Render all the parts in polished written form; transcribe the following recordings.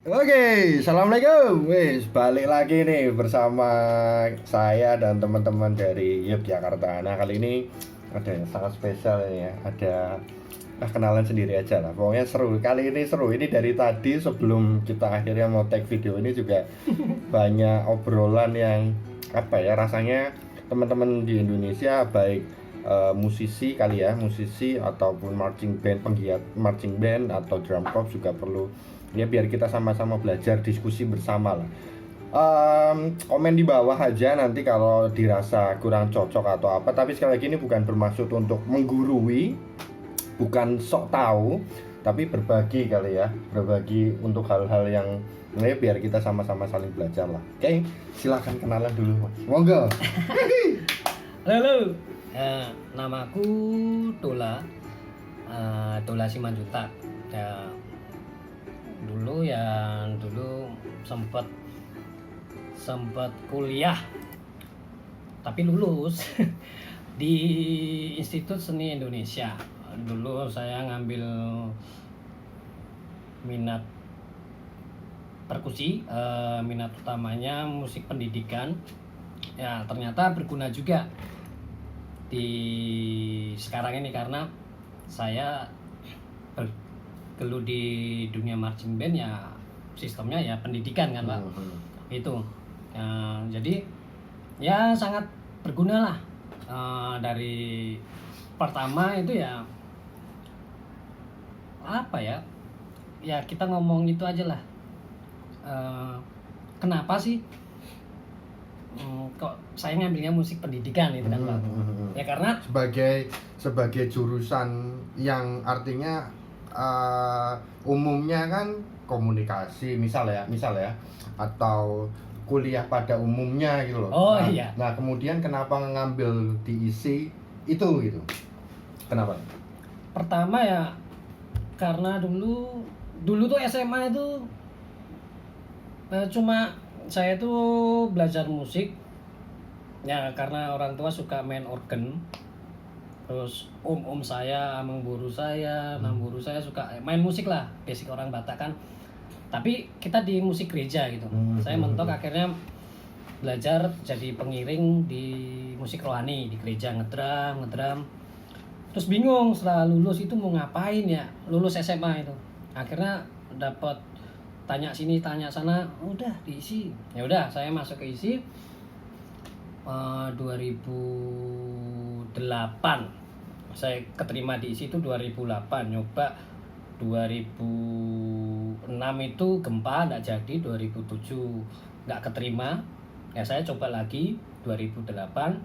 Oke, assalamualaikum. Wis balik lagi nih bersama saya dan teman-teman dari Yogyakarta. Nah kali ini ada yang sangat spesial ini ya. Ada kenalan sendiri aja lah. Pokoknya seru. Kali ini seru. Ini dari tadi sebelum kita akhirnya mau take video ini juga banyak obrolan yang apa ya rasanya teman-teman di Indonesia baik musisi kali ya, musisi ataupun marching band, penggiat marching band atau drum corps juga perlu ya biar kita sama-sama belajar diskusi bersama lah. Komen di bawah aja nanti kalau dirasa kurang cocok atau apa, tapi sekali lagi ini bukan bermaksud untuk menggurui, bukan sok tahu, tapi berbagi kali ya, berbagi untuk hal-hal yang ya, biar kita sama-sama saling belajar lah. Oke, silakan kenalan dulu Mas. Monggo. Halo, namaku Tola, Tola Simanjuta. Dulu sempat kuliah, tapi lulus di Institut Seni Indonesia. Dulu saya ngambil minat perkusi, minat utamanya musik pendidikan. Ya ternyata berguna juga di sekarang ini karena saya bergelut di dunia marching band ya, sistemnya ya pendidikan kan Pak. Itu jadi ya sangat berguna lah. Dari pertama itu ya apa ya, ya kita ngomong itu aja lah. Kenapa sih kok saya ngambilnya musik pendidikan itu kan Pak? Ya karena sebagai jurusan yang artinya umumnya kan komunikasi misal ya atau kuliah pada umumnya gitu loh. Oh Nah, iya. nah kemudian kenapa ngambil diisi itu gitu? Kenapa? Pertama ya karena dulu tuh SMA itu cuma saya tuh belajar musik ya karena orang tua suka main organ. Terus saya, amang buru saya, nam buru saya suka main musik lah, basic orang Batak kan. Tapi kita di musik gereja gitu. Saya mentok akhirnya belajar jadi pengiring di musik rohani di gereja, ngedram. Terus bingung setelah lulus itu mau ngapain ya, lulus SMA itu. Akhirnya dapat tanya sini tanya sana, udah diisi. Ya udah saya masuk ke isi 2008. Saya keterima di isi itu 2008, nyoba 2006 itu gempa nggak jadi, 2007 nggak keterima. Ya saya coba lagi 2008.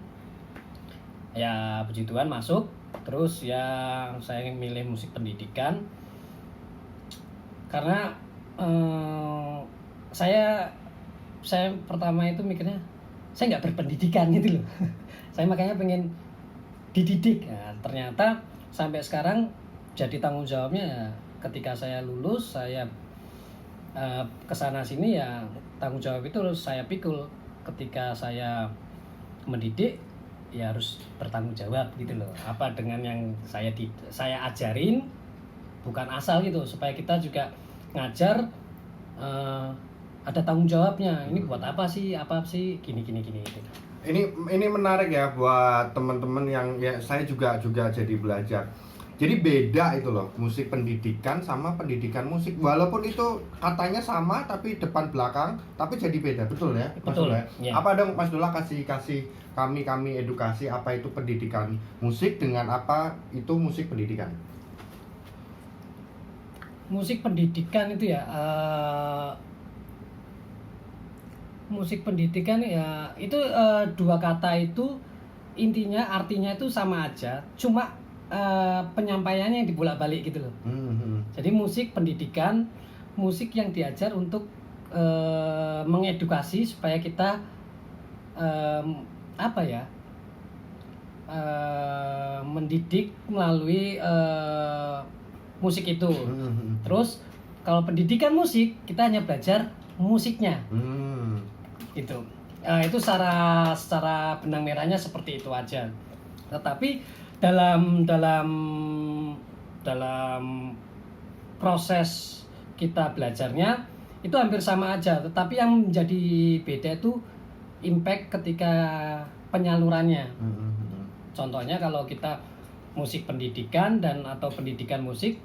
Ya puji Tuhan masuk. Terus ya saya milih musik pendidikan karena saya pertama itu mikirnya saya nggak berpendidikan gitu loh. Saya makanya pengen dididik. Nah, ternyata sampai sekarang jadi tanggung jawabnya ya, ketika saya lulus saya kesana sini ya tanggung jawab itu harus saya pikul. Ketika saya mendidik ya harus bertanggung jawab gitu loh. Apa dengan yang saya ajarin, bukan asal gitu, supaya kita juga ngajar ada tanggung jawabnya. Ini buat apa sih gini gitu. Ini menarik ya buat teman-teman yang ya saya juga jadi belajar. Jadi beda itu loh, musik pendidikan sama pendidikan musik. Walaupun itu katanya sama tapi depan belakang, tapi jadi beda, betul ya? Betul. Ya? Ya. Apa dong Mas Dula kasih kami edukasi apa itu pendidikan musik dengan apa itu musik pendidikan? Musik pendidikan itu ya musik pendidikan ya itu dua kata itu artinya itu sama aja, cuma penyampaiannya yang dibolak-balik gitu loh. Jadi musik pendidikan, musik yang diajar untuk mengedukasi supaya kita mendidik melalui musik itu. Terus kalau pendidikan musik kita hanya belajar musiknya. Gitu. Itu secara benang merahnya seperti itu aja. Tetapi dalam proses kita belajarnya itu hampir sama aja, tetapi yang menjadi beda itu impact ketika penyalurannya. Contohnya kalau kita musik pendidikan dan atau pendidikan musik,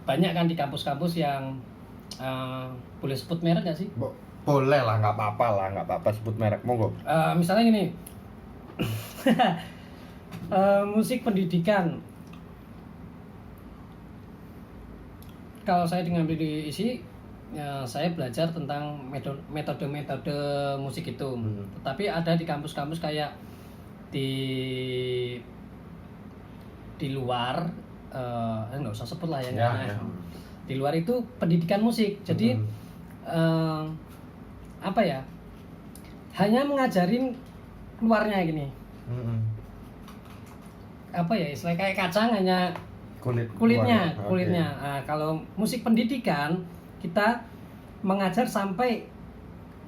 banyak kan di kampus-kampus yang boleh sebut merek nggak sih? Boleh lah, nggak apa-apa sebut merek, monggo. Misalnya gini, musik pendidikan, kalau saya ngambil di isi, ya, saya belajar tentang metode-metode musik itu. Tetapi ada di kampus-kampus kayak di luar, nggak usah sebut lah ya. Di luar itu pendidikan musik, jadi apa ya, hanya mengajarin luarnya gini, apa ya, istilah kayak kacang, hanya kulitnya. Okay. Nah, kalau musik pendidikan kita mengajar sampai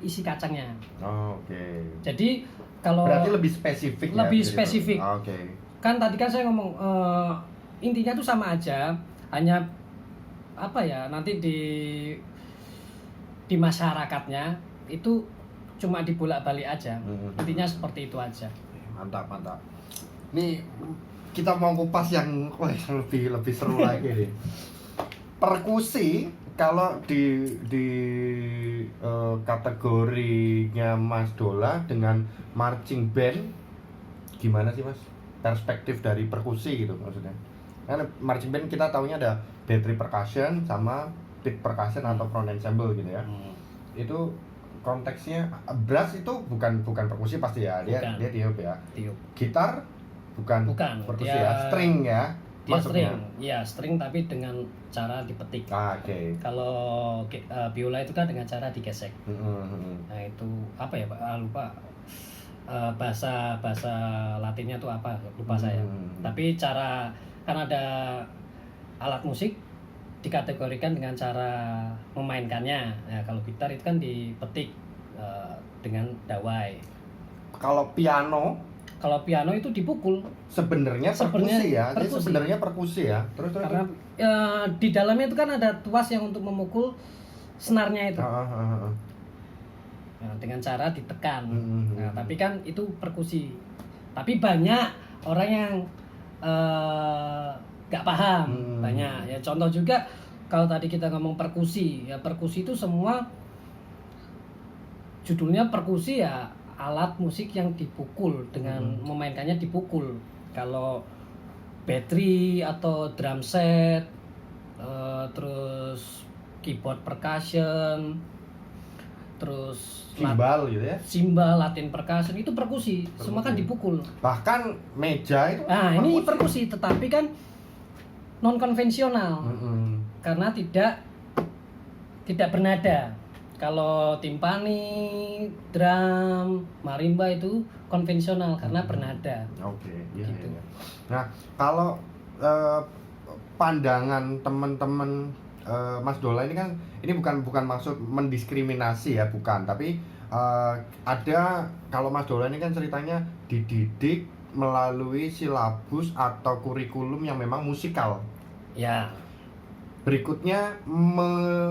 isi kacangnya. Oke. Jadi kalau berarti lebih spesifik. Lebih spesifik. Oke. Kan tadi kan saya ngomong intinya tuh sama aja, hanya apa ya, nanti di masyarakatnya itu cuma dibolak-balik aja. Intinya seperti itu aja. Mantap. Nih kita mau kupas yang lebih seru lagi nih. Perkusi kalau di kategorinya Mas Dola dengan marching band, gimana sih Mas perspektif dari perkusi gitu maksudnya? Karena marching band kita taunya ada battery percussion sama beat percussion atau front ensemble gitu ya. Itu konteksnya brass itu bukan perkusi pasti ya, dia tiup ya. Gitar bukan perkusi ya, string ya. Dia string, ya string tapi dengan cara dipetik. Oke. Kalau biola itu kan dengan cara digesek. Nah itu apa ya Pak? Lupa. Bahasa Latinnya tuh apa? Lupa saya. Tapi cara, kan ada alat musik dikategorikan dengan cara memainkannya. Nah, kalau gitar itu kan dipetik dengan dawai. Kalau piano itu dipukul. Sebenarnya perkusi ya. Jadi sebenarnya perkusi ya. Terus karena di dalamnya itu kan ada tuas yang untuk memukul senarnya itu. Nah, dengan cara ditekan. Nah, tapi kan itu perkusi. Tapi banyak orang yang nggak paham. Banyak ya, contoh juga kalau tadi kita ngomong perkusi ya, perkusi itu semua judulnya perkusi ya, alat musik yang dipukul dengan memainkannya dipukul. Kalau battery atau drum set, terus keyboard percussion, terus simbal gitu ya, simbal Latin percussion, itu perkusi. Semua kan dipukul. Bahkan meja itu perkusi. Ini perkusi, tetapi kan non konvensional. Karena tidak bernada. Kalau timpani, drum, marimba itu konvensional karena bernada. Oke, iya. Nah, kalau pandangan teman-teman Mas Dola ini kan, ini bukan maksud mendiskriminasi ya, bukan, tapi ada, kalau Mas Dola ini kan ceritanya dididik melalui silabus atau kurikulum yang memang musikal. Ya. Berikutnya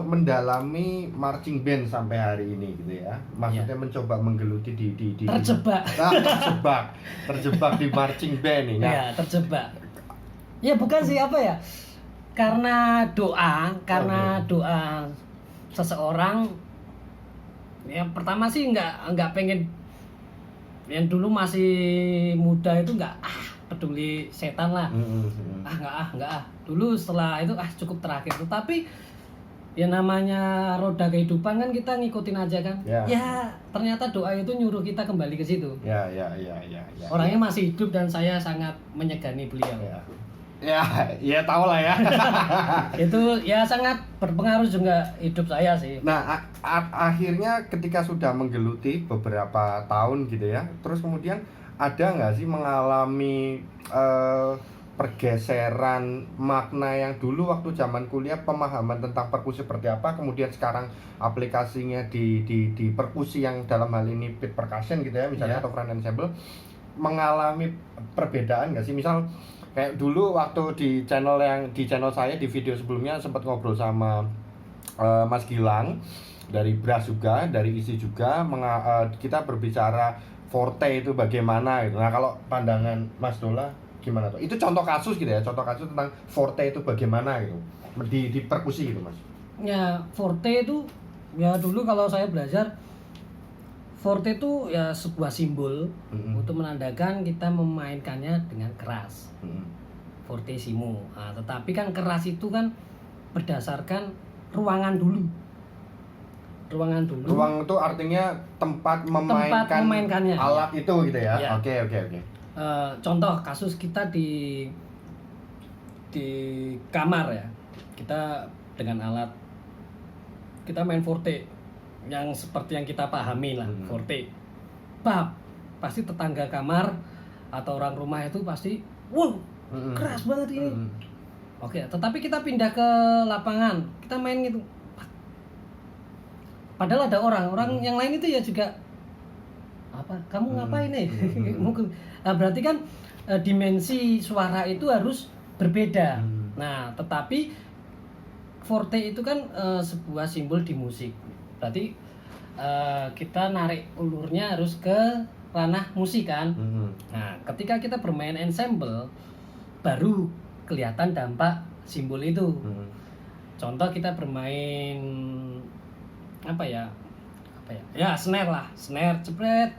mendalami marching band sampai hari ini gitu ya. Maksudnya mencoba menggeluti di terjebak di marching band ini. Ya, terjebak. Ya bukan sih, apa ya? Karena doa seseorang. Yang pertama sih nggak pengen, yang dulu masih muda itu nggak peduli setan lah. Enggak. Dulu setelah itu cukup terakhir. Tetapi ya namanya roda kehidupan kan, kita ngikutin aja kan. Ya ternyata doa itu nyuruh kita kembali ke situ. Ya. Orangnya masih hidup dan saya sangat menyegani beliau. Ya tahu lah ya. Itu ya sangat berpengaruh juga hidup saya sih. Nah, akhirnya ketika sudah menggeluti beberapa tahun gitu ya, terus kemudian ada nggak sih mengalami pergeseran makna yang dulu waktu zaman kuliah pemahaman tentang perkusi seperti apa, kemudian sekarang aplikasinya di perkusi yang dalam hal ini beat percussion gitu ya misalnya, atau front ensemble, mengalami perbedaan nggak sih? Misal kayak dulu waktu di channel saya di video sebelumnya sempat ngobrol sama Mas Gilang dari brass juga, dari isi juga, kita berbicara forte itu bagaimana gitu. Nah kalau pandangan Mas Dola gimana tuh? Itu contoh kasus gitu ya, contoh kasus tentang forte itu bagaimana gitu di perkusi gitu Mas. Ya forte itu ya dulu kalau saya belajar forte itu ya sebuah simbol untuk menandakan kita memainkannya dengan keras. Fortissimo. Nah, tetapi kan keras itu kan berdasarkan ruangan dulu. Ruang itu artinya tempat memainkannya alat itu gitu ya. Ya. Oke. Contoh kasus kita di kamar ya. Kita dengan alat kita main forte yang seperti yang kita pahami lah, forte. Pasti tetangga kamar atau orang rumah itu pasti, wow, keras banget ini. Oke, tetapi kita pindah ke lapangan, kita main gitu. Padahal ada orang yang lain itu ya juga apa? Kamu ngapain nih? Mungkin. Nah, berarti kan dimensi suara itu harus berbeda. Nah, tetapi forte itu kan sebuah simbol di musik. Berarti kita narik ulurnya harus ke ranah musik kan. Nah, ketika kita bermain ensemble baru kelihatan dampak simbol itu. Contoh kita bermain apa ya? Ya snare lah, snare jepret.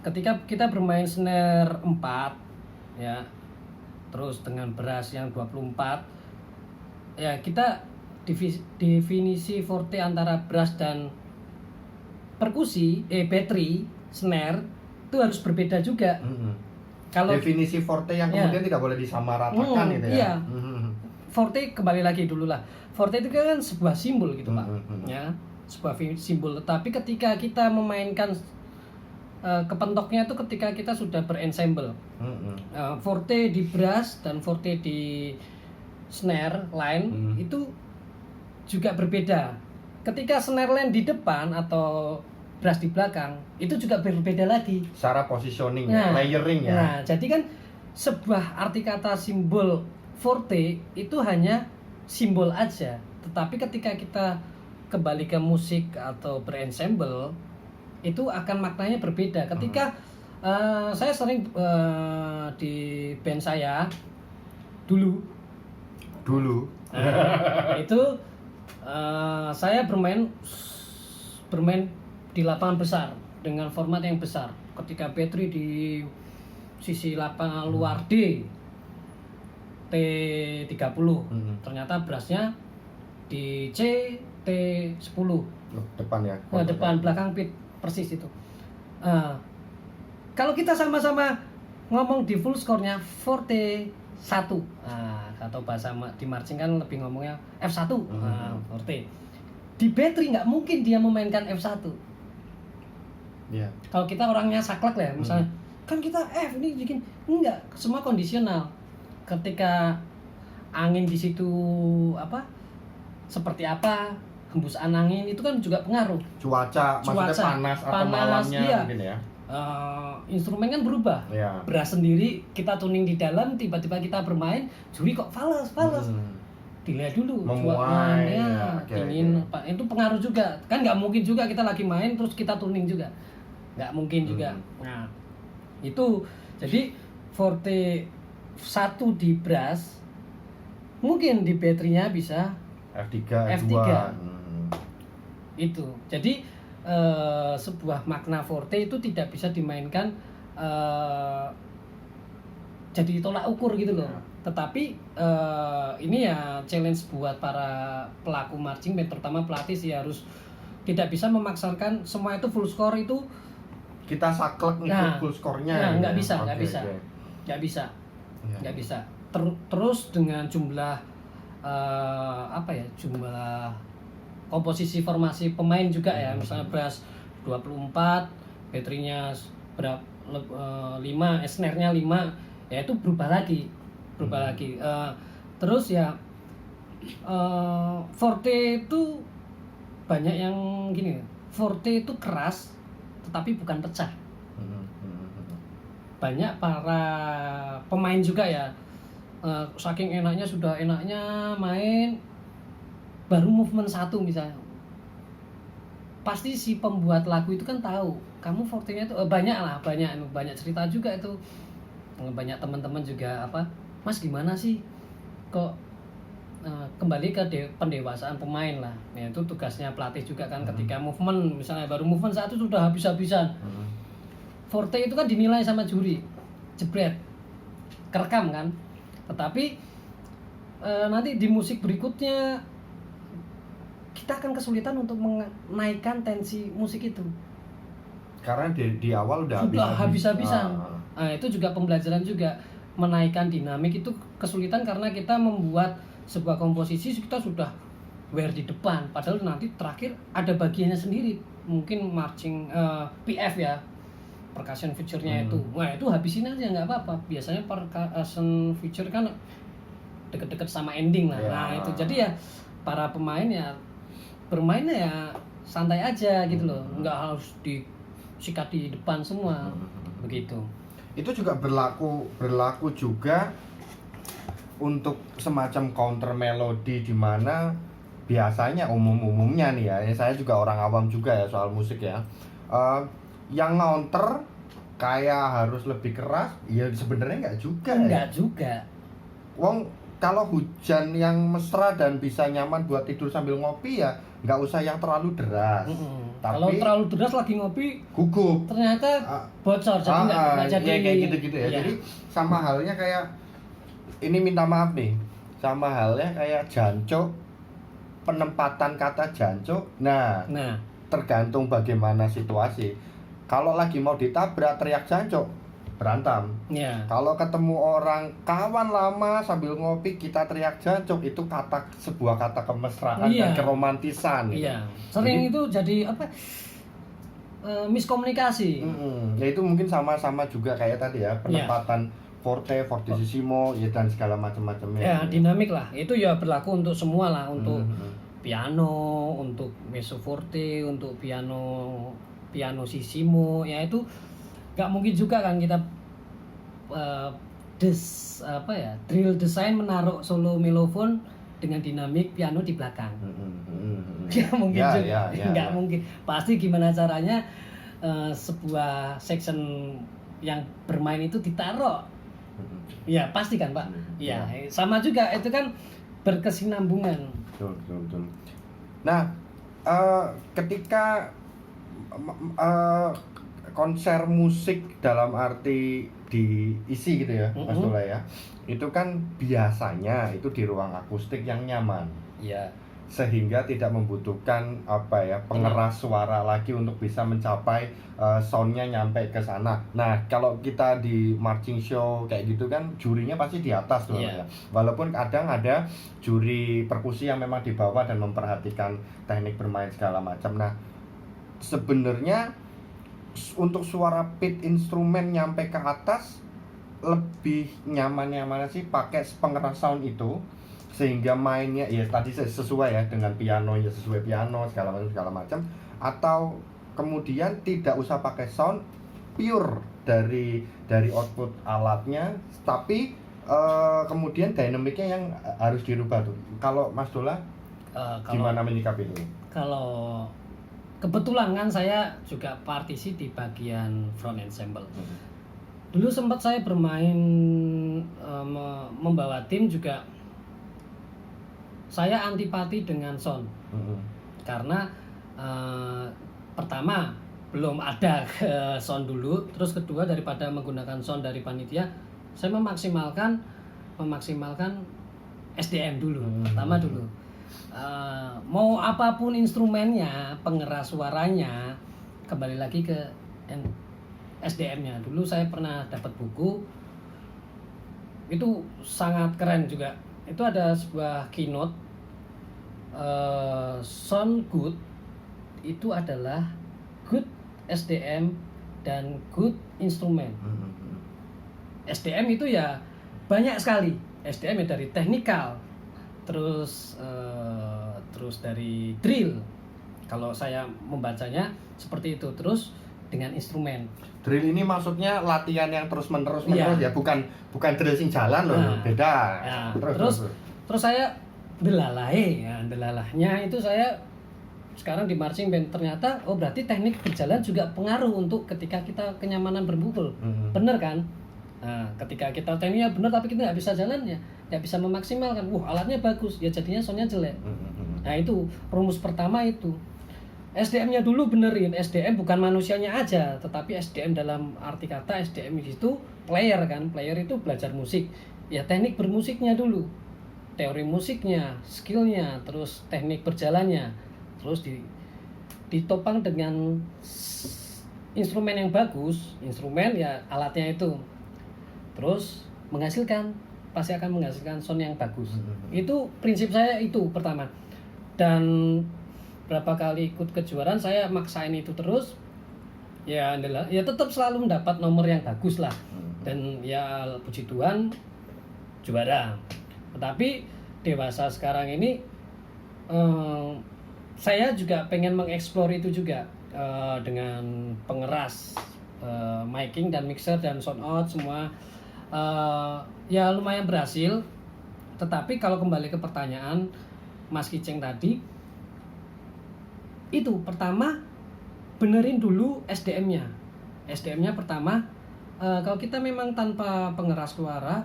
Ketika kita bermain snare 4 ya. Terus dengan brass yang 24 ya kita definisi forte antara brass dan perkusi, battery, snare itu harus berbeda juga. Kalau definisi forte yang kemudian tidak boleh disamaratakan gitu ya. Iya. Forte kembali lagi dulu lah. Forte itu kan sebuah simbol gitu Pak. Ya, sebuah simbol. Tapi ketika kita memainkan kepentoknya itu ketika kita sudah berensemble. Forte di brass dan forte di snare line itu juga berbeda. Ketika snare line di depan atau brass di belakang itu juga berbeda lagi. Secara positioning, layering ya. Nah, jadi kan sebuah arti kata simbol forte itu hanya simbol aja. Tetapi ketika kita kembali ke musik atau berensemble itu akan maknanya berbeda. Ketika saya sering di band saya dulu itu saya bermain di lapangan besar dengan format yang besar. Ketika battery di sisi lapangan luar T30 ternyata brassnya di T10 depan ya. Depan belakang pit persis itu. Kalau kita sama-sama ngomong di full score-nya forte 1. Atau bahasa di marching kan lebih ngomongnya F1. Forte. Di battery nggak mungkin dia memainkan F1. Yeah. Kalau kita orangnya saklek ya, misalnya kan kita F ini bikin enggak, semua kondisional. Ketika angin di situ seperti apa, hembusan angin itu kan juga pengaruh. Cuaca maksudnya panas atau malamnya iya. Mungkin ya. Instrumen kan berubah. Yeah. Brass sendiri kita tuning di dalam, tiba-tiba kita bermain, juri kok fals. Dilihat dulu memuainya ingin apa itu pengaruh juga kan, nggak mungkin juga kita lagi main terus kita tuning juga, nggak mungkin juga. Nah itu jadi forte 1 di brass mungkin di battery-nya bisa F3. Itu jadi sebuah makna forte itu tidak bisa dimainkan jadi tolak ukur gitu loh. Tetapi ini ya challenge buat para pelaku marching band, terutama pelatih sih, harus tidak bisa memaksakan semua itu full score itu kita saklek untuk full score-nya. Nggak bisa. Terus dengan jumlah jumlah komposisi formasi pemain juga ya, misalnya brass 24, baterainya 5, snare-nya 5, ya itu berubah lagi. Terus ya forte itu banyak yang gini, forte itu keras tetapi bukan pecah. Banyak para pemain juga ya saking enaknya main baru movement satu misalnya, pasti si pembuat lagu itu kan tahu kamu fortenya itu banyak cerita juga itu, banyak teman-teman juga apa, Mas gimana sih kok kembali ke pendewasaan pemain lah ya, itu tugasnya pelatih juga kan. Ketika movement misalnya baru movement satu sudah habis-habisan, forte itu kan dinilai sama juri, jebret kerekam kan, tetapi nanti di musik berikutnya kita akan kesulitan untuk menaikkan tensi musik itu karena di awal udah habis-habisan. Nah, itu juga pembelajaran juga, menaikkan dinamik itu kesulitan karena kita membuat sebuah komposisi kita sudah wear di depan, padahal nanti terakhir ada bagiannya sendiri, mungkin marching PF ya, percussion feature-nya itu. Nah, itu habisin aja nggak apa-apa. Biasanya percussion feature kan deket-deket sama ending lah. Nah, itu jadi ya para pemain ya bermainnya ya santai aja gitu loh, nggak harus disikat di depan semua begitu. Itu juga berlaku juga untuk semacam counter melodi, di mana biasanya umumnya nih ya, saya juga orang awam juga ya soal musik ya, yang counter kayak harus lebih keras ya sebenarnya nggak juga. Wong kalau hujan yang mesra dan bisa nyaman buat tidur sambil ngopi ya nggak usah yang terlalu deras. Tapi kalau terlalu deras lagi ngopi gugup, ternyata bocor, jadi nggak jadi ya, kayak gitu ya. Jadi sama halnya kayak ini, minta maaf nih, sama halnya kayak jancuk, penempatan kata jancuk. Nah tergantung bagaimana situasi. Kalau lagi mau ditabrak teriak jancuk, berantem. Kalau ketemu orang kawan lama sambil ngopi kita teriak jancuk, itu sebuah kata kemesraan dan keromantisan. Sering itu jadi apa, miskomunikasi. Ya itu mungkin sama juga kayak tadi ya, penempatan forte, fortissimo ya, dan segala macam-macamnya. Ya dinamik lah, itu ya berlaku untuk semua lah, untuk piano, untuk mezzo forte, untuk pianosissimo ya, itu nggak mungkin juga kan kita drill design menaruh solo melofon dengan dinamik piano di belakang. Nggak mungkin juga, nggak mungkin. Pasti gimana caranya sebuah section yang bermain itu ditaruh. Ya pasti kan Pak. Ya sama juga, itu kan berkesinambungan. Betul. Nah, ketika konser musik dalam arti diisi gitu ya, Mas Dola ya, itu kan biasanya itu di ruang akustik yang nyaman. Sehingga tidak membutuhkan pengeras suara lagi untuk bisa mencapai soundnya nyampe ke sana. Nah kalau kita di marching show kayak gitu kan jurinya pasti di atas tuh ya. Walaupun kadang ada juri perkusi yang memang di bawah dan memperhatikan teknik bermain segala macam. Nah sebenarnya untuk suara pit instrumen nyampe ke atas lebih nyaman sih pakai pengeras sound itu, sehingga mainnya ya tadi sesuai ya dengan piano, ya sesuai piano segala macam, atau kemudian tidak usah pakai sound, pure dari output alatnya, tapi kemudian dinamiknya yang harus dirubah tuh. Kalau Mas Dola gimana menyikapi itu? Kalau kebetulan kan saya juga partisi di bagian front ensemble. Dulu sempat saya bermain membawa tim juga. Saya antipati dengan sound, karena pertama belum ada sound dulu, terus kedua daripada menggunakan sound dari panitia, saya memaksimalkan SDM dulu, pertama dulu. Mau apapun instrumennya, pengeras suaranya, kembali lagi ke SDM-nya. Dulu saya pernah dapat buku, itu sangat keren juga. Itu ada sebuah keynote, sound good itu adalah good SDM dan good instrument. SDM itu ya banyak sekali. SDM ya dari technical, terus dari drill. Kalau saya membacanya seperti itu, terus dengan instrumen. Drill ini maksudnya latihan yang terus-menerus ya, bukan drill sing jalan loh, beda. Terus saya delalahnya itu saya sekarang di marching band ternyata berarti teknik berjalan juga pengaruh untuk ketika kita kenyamanan berpukul. Bener kan? Nah, ketika kita tekniknya bener tapi kita nggak bisa jalan ya nggak bisa memaksimalkan. Alatnya bagus ya jadinya soundnya jelek. Nah itu rumus pertama itu. SDM-nya dulu benerin. SDM bukan manusianya aja, tetapi SDM dalam arti kata SDM itu player kan. Player itu belajar musik. Ya teknik bermusiknya dulu. Teori musiknya, skillnya, terus teknik berjalannya. Terus ditopang dengan instrumen yang bagus. Instrumen ya alatnya itu. Terus pasti akan menghasilkan sound yang bagus. Itu prinsip saya itu pertama. Dan berapa kali ikut kejuaraan saya maksain itu terus. Ya tetap selalu mendapat nomor yang bagus lah. Dan ya puji Tuhan juara. Tetapi dewasa sekarang ini saya juga pengen mengeksplor itu juga dengan pengeras, miking dan mixer dan sound out semua. Ya lumayan berhasil. Tetapi kalau kembali ke pertanyaan Mas Kiceng tadi, itu pertama benerin dulu SDM-nya. SDM-nya pertama, kalau kita memang tanpa pengeras suara,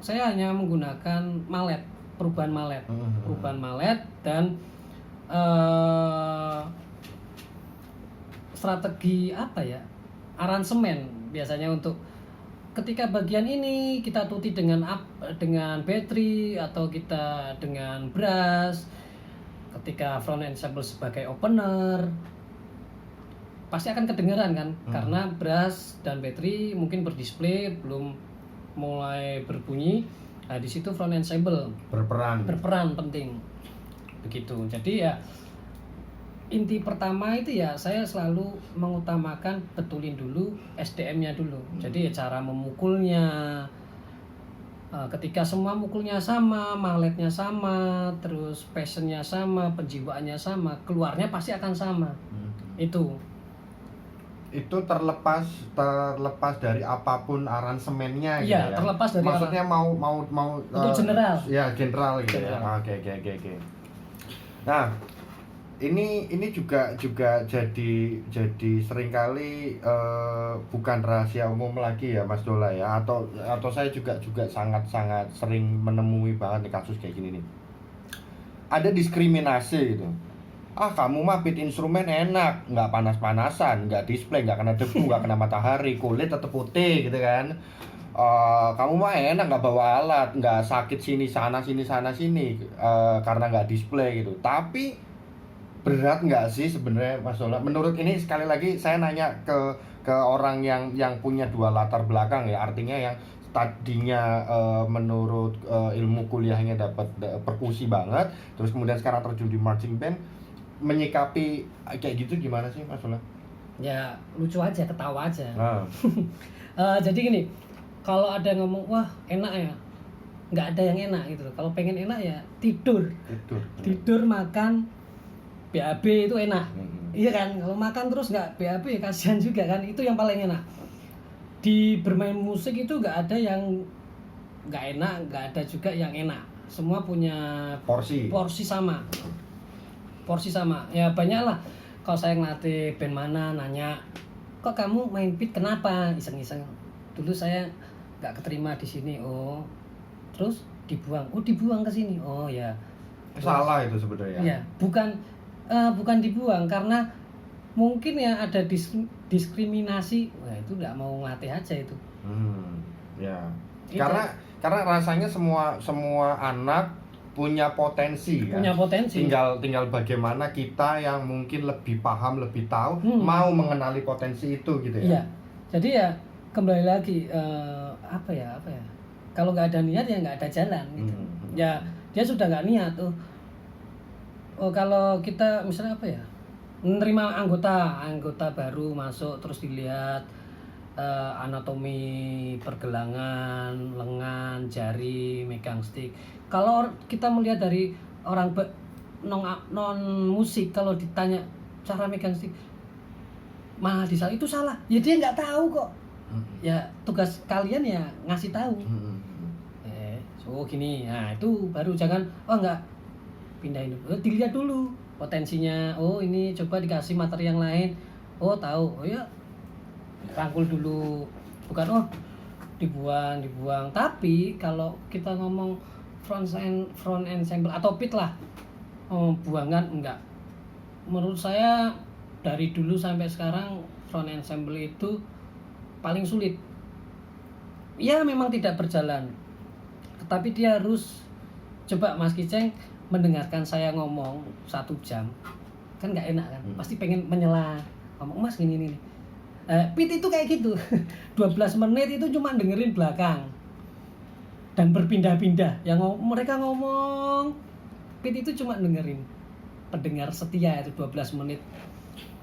saya hanya menggunakan malet, perubahan malet dan strategi aransemen biasanya untuk ketika bagian ini kita tuti dengan battery atau kita dengan brass. Ketika front ensemble sebagai opener pasti akan kedengeran kan, karena brass dan battery mungkin berdisplay belum mulai berbunyi. Nah di situ front ensemble berperan penting begitu. Jadi ya inti pertama itu ya saya selalu mengutamakan betulin dulu SDM-nya dulu. Jadi ya cara memukulnya, ketika semua mukulnya sama, maletnya sama, terus passionnya sama, penjiwaannya sama, keluarnya pasti akan sama. Itu terlepas dari apapun aransemennya gitu ya. Terlepas dari maksudnya mau itu general. Ya general gitu general. Ya. Oke. Nah, ini juga jadi seringkali bukan rahasia umum lagi ya Mas Dola ya, atau saya juga sangat sering menemui banget nih kasus kayak gini nih. Ada diskriminasi gitu. Kamu mah pit instrumen enak, nggak panas-panasan, nggak display, nggak kena debu, nggak kena matahari, kulit tetap putih gitu kan. Kamu mah enak nggak bawa alat, nggak sakit sini sana sini karena nggak display gitu. Tapi berat nggak sih sebenarnya Mas Dola? Menurut ini sekali lagi saya nanya ke orang yang punya dua latar belakang ya, artinya yang tadinya menurut ilmu kuliahnya dapat perkusi banget, terus kemudian sekarang terjun di marching band, menyikapi kayak gitu gimana sih Mas Dola? Ya lucu aja, ketawa aja. Jadi gini, kalau ada yang ngomong wah enak ya, nggak ada yang enak gitu. Kalau pengen enak ya tidur makan BAB itu enak. Iya kan, kalau makan terus nggak BAB ya kasihan juga kan, itu yang paling enak. Di bermain musik itu nggak ada yang nggak enak, nggak ada juga yang enak. Semua punya porsi sama. Ya banyak lah. Kalau saya ngelatih band mana nanya, kok kamu main beat kenapa? Iseng-iseng. Dulu saya nggak keterima di sini. Terus dibuang ke sini. Ya. Salah itu sebenarnya. Ya, bukan dibuang karena mungkin ya ada diskriminasi. Wah itu nggak mau ngelatih aja itu. Ya. Karena rasanya semua anak punya potensi kan? Tinggal bagaimana kita yang mungkin lebih paham, lebih tahu, mau mengenali potensi itu gitu ya. Iya. Jadi ya kembali lagi apa ya? Kalau nggak ada niat ya nggak ada jalan gitu. Ya dia sudah nggak niat tuh. Kalau kita misalnya menerima anggota baru masuk terus dilihat anatomi pergelangan, lengan, jari, megang stick. Kalau kita melihat dari orang non musik, kalau ditanya cara megang stick malah disalah, itu salah. Ya dia nggak tahu kok. Ya tugas kalian ya ngasih tahu. oh gini, nah itu baru jangan, oh enggak pindahin dulu. Dilihat dulu potensinya, oh ini coba dikasih materi yang lain, oh tahu, oh ya rangkul dulu, bukan oh dibuang. Tapi kalau kita ngomong front ensemble atau pit lah, oh, buangan enggak. Menurut saya dari dulu sampai sekarang front ensemble itu paling sulit. Ya memang tidak berjalan, tetapi dia harus coba Mas Kiceng mendengarkan saya ngomong 1 jam, kan nggak enak kan, pasti pengen menyela ngomong Mas gini. Pit itu kayak gitu 12 menit itu cuma dengerin belakang dan berpindah-pindah yang mereka ngomong. Pit itu cuma dengerin, pendengar setia itu 12 menit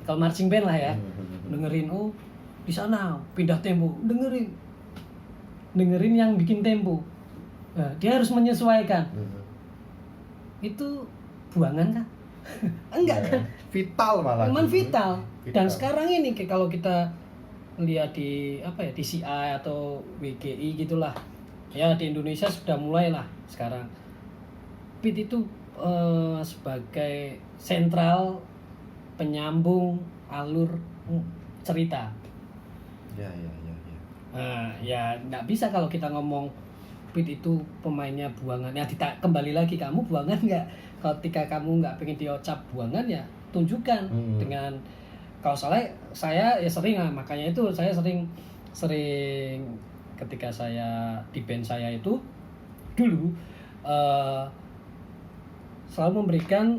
kalau marching band lah ya, dengerin oh di sana pindah tempo, dengerin yang bikin tempo. Nah, dia harus menyesuaikan. Itu buangan kan? Enggak kan? Vital malah. Cuman vital. Dan Vital. sekarang ini kalau kita lihat di apa ya, di CI atau WGI gitulah. Ya di Indonesia sudah mulai lah sekarang. Pit itu sebagai sentral penyambung alur cerita. Ya. Nah, ya nggak bisa kalau kita ngomong pit itu pemainnya buangan. Ya kembali lagi, kamu buangan nggak? Ketika kamu nggak pengen diucap buangan ya tunjukkan dengan, kalau saya ya sering lah, makanya itu saya sering ketika saya di band saya itu dulu selalu memberikan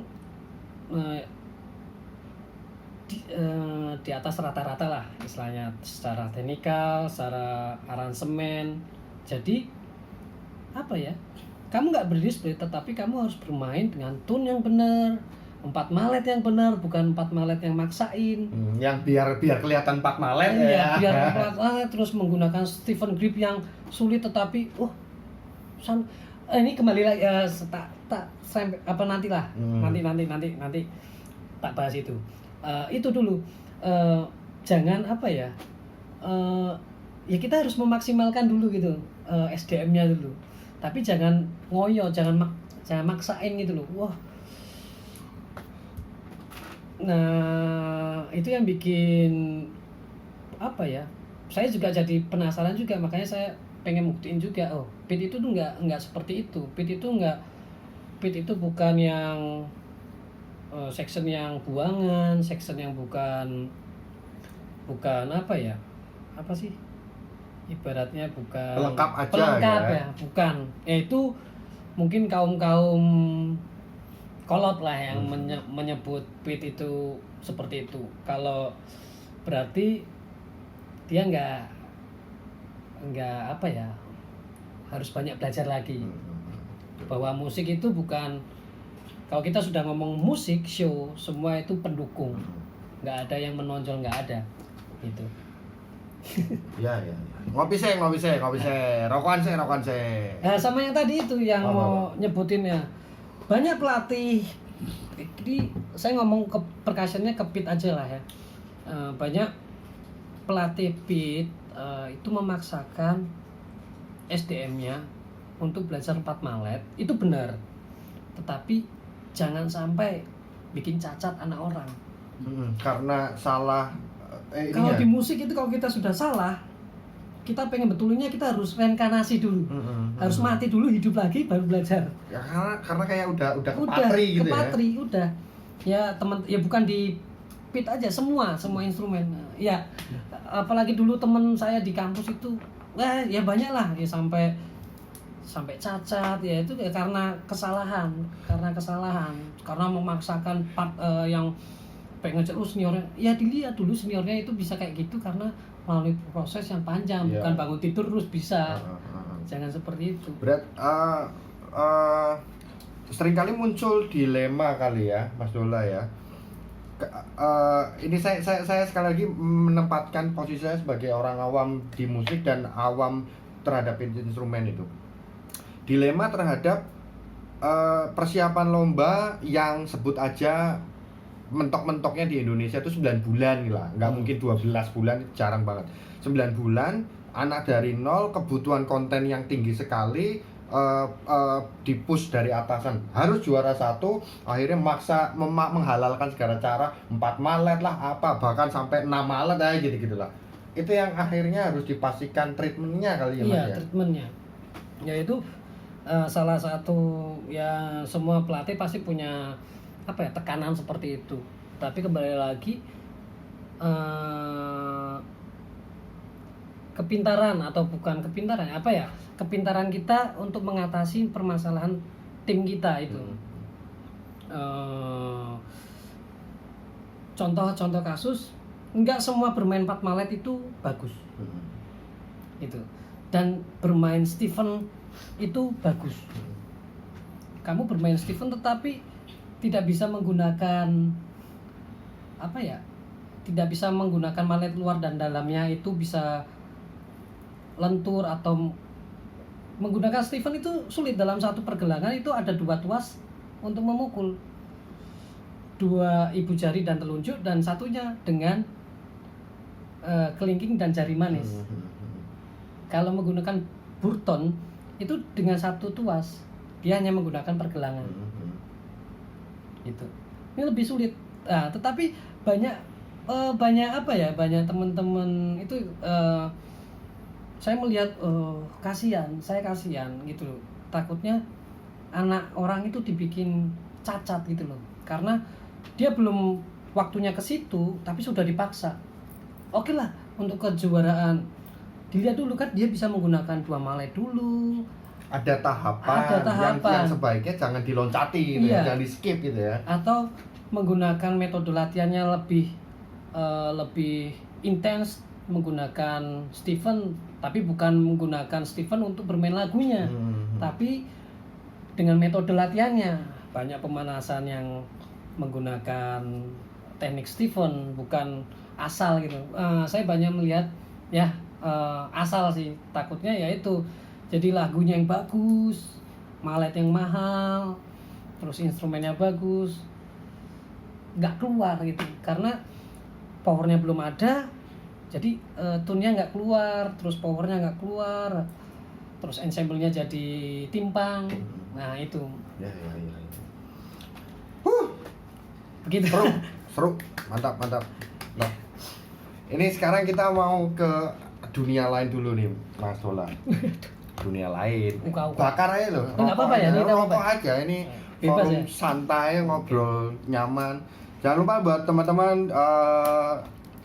di atas rata-rata lah istilahnya, secara teknikal, secara aransemen. Jadi apa ya, kamu nggak berdisplay tetapi kamu harus bermain dengan tune yang benar, 4 malet yang benar, bukan 4 malet yang maksain. Yang biar kelihatan 4 malet ya. Biar terus menggunakan Stephen Grip yang sulit tetapi ini kembali lagi tak sampai apa nantilah. Nanti tak bahas itu. Itu dulu. Jangan apa ya? Ya kita harus memaksimalkan dulu gitu SDM-nya dulu. Tapi jangan ngoyo, jangan maksain gitu loh. Wah. Nah, itu yang bikin apa ya? Saya juga jadi penasaran juga, makanya saya pengen buktiin juga. Oh, pit itu tuh nggak seperti itu. Pit itu bukan yang section yang buangan, section yang bukan apa ya? Apa sih? Ibaratnya bukan pelengkap aja pelengkap ya. Ya, bukan. Itu mungkin kaum kolot lah yang menyebut pit itu seperti itu. Kalau berarti dia nggak apa ya, harus banyak belajar lagi bahwa musik itu bukan, kalau kita sudah ngomong musik show semua itu pendukung, nggak ada yang menonjol, nggak ada gitu. Ya. Ngopi sih. Rokokan sih. Nah, sama yang tadi itu yang mau nyebutin ya. Banyak pelatih. Jadi saya ngomong ke percussionnya, ke pit aja lah ya. Banyak pelatih pit itu memaksakan SDM-nya untuk belajar 4 malet. Itu benar. Tetapi jangan sampai bikin cacat anak orang. Karena salah. Kalau di musik itu kalau kita sudah salah, kita pengen betulinnya kita harus reinkarnasi dulu. Harus mati dulu, hidup lagi baru belajar. Ya karena kayak udah kepatri gitu kepatri, ya. Udah. Ya ya bukan di pit aja, semua instrumen. Ya apalagi dulu temen saya di kampus itu ya banyak lah ya, sampai cacat ya, itu ya karena kesalahan, karena memaksakan part yang pengen seniornya. Ya dilihat dulu seniornya itu bisa kayak gitu karena melalui proses yang panjang, bukan bangun tidur terus bisa. Jangan seperti itu. Seringkali muncul dilema kali ya, Mas Dola ya. Ini saya sekali lagi menempatkan posisi saya sebagai orang awam di musik dan awam terhadap instrumen itu. Dilema terhadap persiapan lomba yang sebut aja mentok-mentoknya di Indonesia itu 9 bulan lah, nggak mungkin 12 bulan, jarang banget. 9 bulan, anak dari nol, kebutuhan konten yang tinggi sekali, dipush dari atasan harus juara satu, akhirnya menghalalkan segala cara 4 malet lah apa bahkan sampai 6 malet aja gitu-gitulah. Itu yang akhirnya harus dipastikan treatmentnya kali ya Mas Iya, ya. treatmentnya. Yaitu salah satu ya semua pelatih pasti punya apa ya tekanan seperti itu. Tapi kembali lagi kepintaran atau bukan kepintaran apa ya kepintaran kita untuk mengatasi permasalahan tim kita itu. Contoh-contoh kasus nggak semua bermain 4 malet itu bagus itu, dan bermain Stephen itu bagus. Kamu bermain Stephen tetapi tidak bisa menggunakan apa ya, tidak bisa menggunakan malet luar dan dalamnya itu bisa lentur, atau menggunakan Stephen itu sulit. Dalam satu pergelangan itu ada 2 tuas untuk memukul, 2 ibu jari dan telunjuk, dan satunya dengan kelingking dan jari manis. Kalau menggunakan Burton itu dengan 1 tuas, dia hanya menggunakan pergelangan. Itu ini lebih sulit. Nah, tetapi banyak apa ya, banyak teman-teman itu saya melihat kasihan gitu loh. Takutnya anak orang itu dibikin cacat gitu loh, karena dia belum waktunya ke situ tapi sudah dipaksa. Oke lah, untuk kejuaraan dilihat dulu kan dia bisa menggunakan 2 malet dulu. Ada tahapan, yang sebaiknya jangan diloncati gitu ya, jangan di skip gitu ya. Atau menggunakan metode latihannya lebih intens, menggunakan Stephen tapi bukan menggunakan Stephen untuk bermain lagunya, tapi dengan metode latihannya. Banyak pemanasan yang menggunakan teknik Stephen, bukan asal gitu. Saya banyak melihat ya asal sih, takutnya ya itu jadi lagunya yang bagus, malet yang mahal, terus instrumennya bagus, nggak keluar gitu karena powernya belum ada. Jadi tune-nya nggak keluar, terus powernya nggak keluar, terus ensemble-nya jadi timpang. Nah itu Ya. begitu. Seru, mantap. Nah, ini sekarang kita mau ke dunia lain dulu nih, Mas Dola. Dunia lain. Bakar aja loh. Nggak apa-apa ya, ini nggak apa-apa. Rokok aja ini. Bebas Forum ya? santai, ngobrol nyaman. Jangan lupa buat teman-teman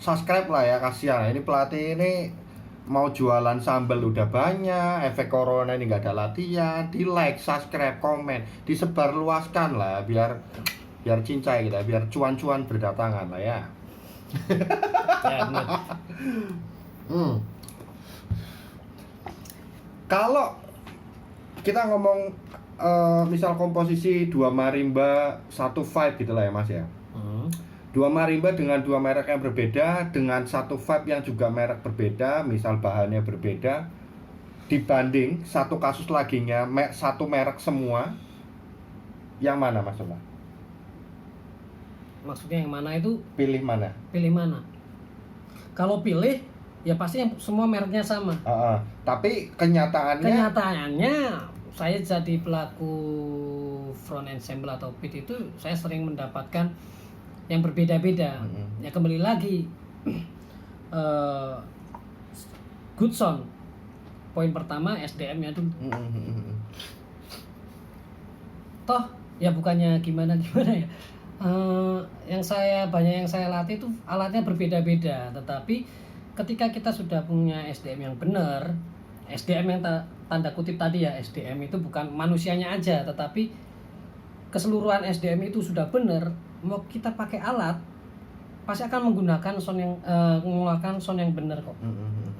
subscribe lah ya, kasihan. Ini pelatih ini mau jualan sambal udah banyak, efek corona ini nggak ada latihan. Di like, subscribe, komen, disebar luaskan lah biar cincai kita, biar cuan-cuan berdatangan lah ya. Ya, benar. Kalau kita ngomong misal komposisi 2 marimba 1 vibe gitu lah ya Mas ya. 2 marimba dengan 2 merek yang berbeda, dengan 1 vibe yang juga merek berbeda, misal bahannya berbeda, dibanding 1 kasus laginya 1 merek semua, yang mana Mas Dola? Maksudnya yang mana itu? Pilih mana? Kalau pilih ya pasti yang semua mereknya sama. Tapi kenyataannya saya jadi pelaku front ensemble atau pit itu saya sering mendapatkan yang berbeda-beda. Ya kembali lagi good sound. Poin pertama SDM-nya dulu. Toh ya bukannya gimana ya. Banyak yang saya latih itu alatnya berbeda-beda, tetapi ketika kita sudah punya SDM yang benar, SDM yang tanda kutip tadi ya, SDM itu bukan manusianya aja, tetapi keseluruhan SDM itu sudah benar, mau kita pakai alat pasti akan menggunakan sound yang benar kok.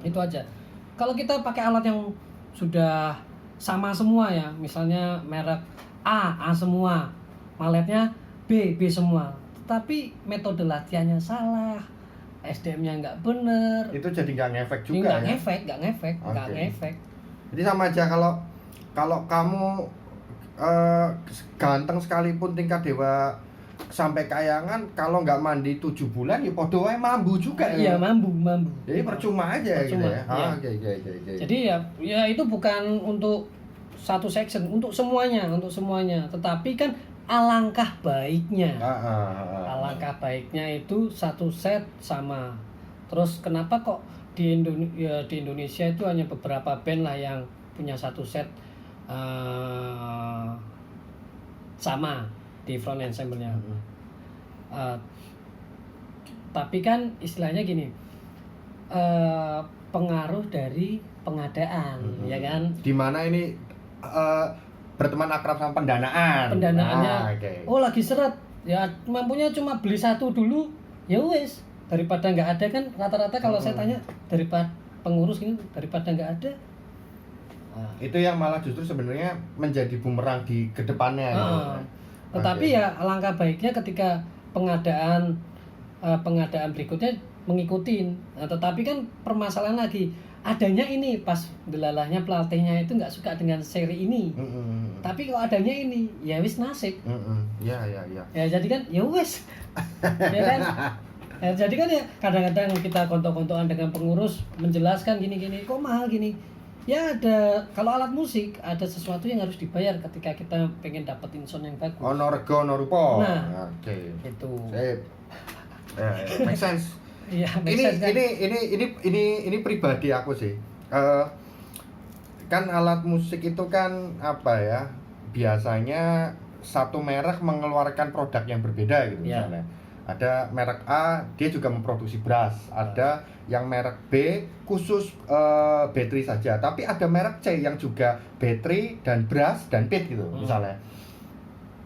Itu aja. Kalau kita pakai alat yang sudah sama semua ya, misalnya merek A semua, maletnya B semua, tetapi metode latihannya salah, SDM-nya nggak bener, itu jadi nggak ngefek juga nggak ya? nggak ngefek. Jadi sama aja kalau kamu ganteng sekalipun tingkat dewa sampai kayangan, kalau nggak mandi 7 bulan ya podo wae mambu juga ya. Iya, mambu. Jadi percuma aja gitu ya. Iya. Oke. Jadi ya itu bukan untuk satu section untuk semuanya. Tetapi kan alangkah baiknya itu satu set sama. Terus kenapa kok di Indonesia itu hanya beberapa band lah yang punya satu set sama di front ensemble-nya. Tapi kan istilahnya gini, pengaruh dari pengadaan, ya kan? Dimana ini berteman akrab sama pendanaannya. Okay. Oh lagi seret, ya mampunya cuma beli satu dulu, ya wes, daripada nggak ada kan. Rata-rata kalau saya tanya daripada pengurus ini daripada nggak ada. Itu yang malah justru sebenarnya menjadi bumerang di kedepannya. Tetapi ya alangkah baiknya ketika pengadaan berikutnya mengikutin. Tetapi kan permasalahan lagi, adanya ini pas delalahnya pelatihnya itu nggak suka dengan seri ini. Tapi kalau adanya ini, ya wis nasib. Ya. Ya jadi kan, ya wis. Ya kan? Ya, jadi kan ya kadang-kadang kita kontok-kontokan dengan pengurus menjelaskan gini-gini, kok mahal gini. Ya ada, kalau alat musik ada sesuatu yang harus dibayar ketika kita pengen dapetin sound yang bagus. Ono rego ono rupa. Nah, oke. Itu. Sip. Make sense. Iya, kan? Ini pribadi aku sih. Kan alat musik itu kan apa ya? Biasanya satu merek mengeluarkan produk yang berbeda gitu misalnya. Ada merek A, dia juga memproduksi brass. Ada yang merek B khusus battery saja. Tapi ada merek C yang juga battery dan brass dan pit gitu misalnya.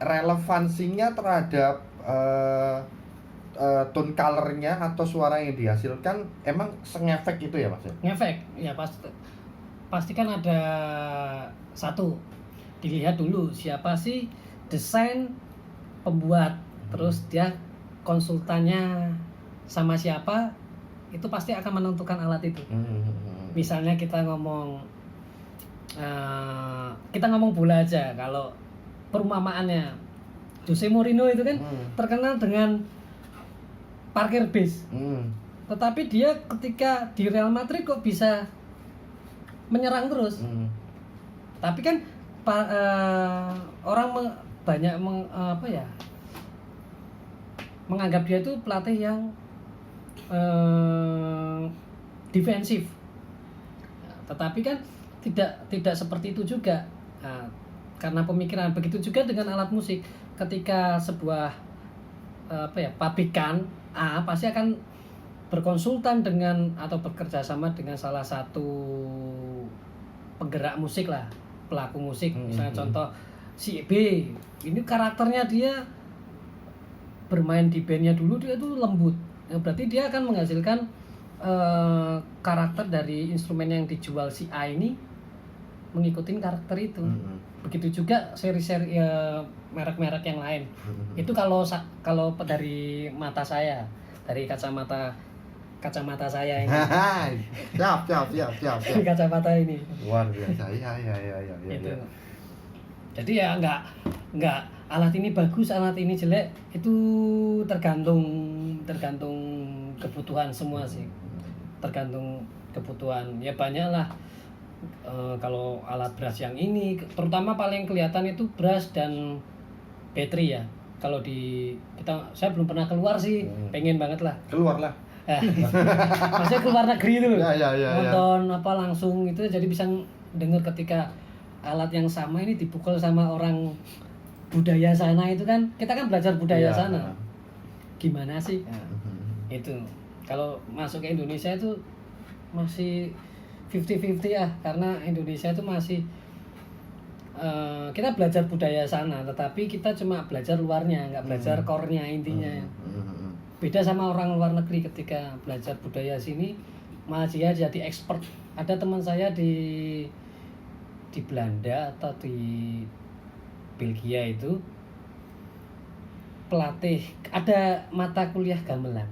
Relevansinya terhadap tone color-nya atau suara yang dihasilkan emang sengefek itu ya Mas? Ngefek, ya pasti kan ada satu, dilihat dulu siapa sih desain pembuat, terus dia konsultannya sama siapa, itu pasti akan menentukan alat itu. Misalnya kita ngomong bola aja, kalau perumpamaannya Jose Mourinho itu kan terkenal dengan parkir bis. Tetapi dia ketika di Real Madrid kok bisa menyerang terus. Tapi kan orang menganggap dia itu pelatih yang defensif. Tetapi kan tidak seperti itu juga. Karena pemikiran begitu juga dengan alat musik. Ketika sebuah pabrikan A pasti akan berkonsultan dengan atau bekerja sama dengan salah satu penggerak musik lah, pelaku musik. Misalnya contoh si B, ini karakternya dia bermain di bandnya dulu dia tuh lembut, berarti dia akan menghasilkan karakter dari instrumen yang dijual si A ini mengikuti karakter itu. Begitu juga seri-seri merek-merek yang lain. Itu kalau dari mata saya, dari kacamata saya ini. Siap. Dari kacamata ini. Luar biasa. Ya. Itu. Jadi ya enggak alat ini bagus, alat ini jelek, itu tergantung kebutuhan semua sih. Tergantung kebutuhan. Ya banyak lah. Kalau alat brass yang ini, terutama paling kelihatan itu brass dan battery ya. Kalau saya belum pernah keluar sih, pengen banget lah. Keluar lah. Maksudnya keluar negeri itu loh. Ya. Nonton langsung itu, jadi bisa dengar ketika alat yang sama ini dipukul sama orang budaya sana itu kan. Kita kan belajar budaya sana. Gimana sih? Itu. Kalau masuk ke Indonesia itu masih 50-50 ya, karena Indonesia itu masih kita belajar budaya sana, tetapi kita cuma belajar luarnya, nggak belajar core-nya intinya. Beda sama orang luar negeri, ketika belajar budaya sini malah dia jadi expert. Ada teman saya di Belanda atau di Belgia itu pelatih, ada mata kuliah gamelan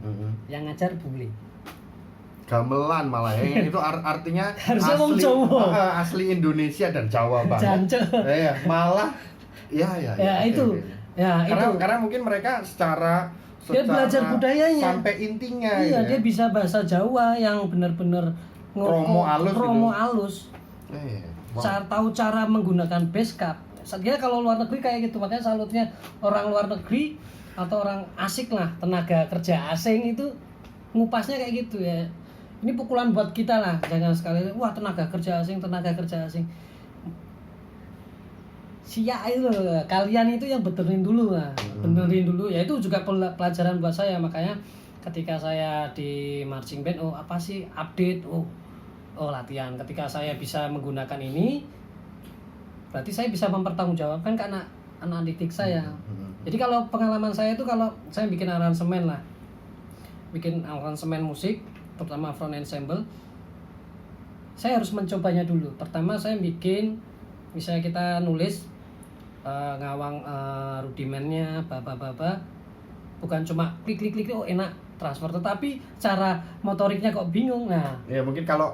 yang ngajar bule. Gamelan malah ya. Itu artinya asli Indonesia dan Jawa banget. Malah ya. Itu. Karena mungkin mereka secara dia belajar budayanya sampai intinya. Iya, dia bisa bahasa Jawa yang benar-benar romo alus. tahu cara menggunakan bass card. Dia kalau luar negeri kayak gitu, makanya salutnya orang luar negeri atau orang asik lah, tenaga kerja asing itu ngupasnya kayak gitu ya. Ini pukulan buat kita lah, jangan sekali wah tenaga kerja asing. Siap itu loh, kalian itu yang benerin dulu lah, benerin dulu ya, itu juga pelajaran buat saya. Makanya ketika saya di marching band, oh apa sih update, oh latihan. Ketika saya bisa menggunakan ini, berarti saya bisa mempertanggungjawabkan ke anak didik saya. Jadi kalau pengalaman saya itu, kalau saya bikin aransemen musik, terutama front ensemble, saya harus mencobanya dulu. Pertama saya bikin, misalnya kita nulis ngawang rudimennya bukan cuma klik oh enak transfer, tetapi cara motoriknya kok bingung. Nah ya mungkin kalau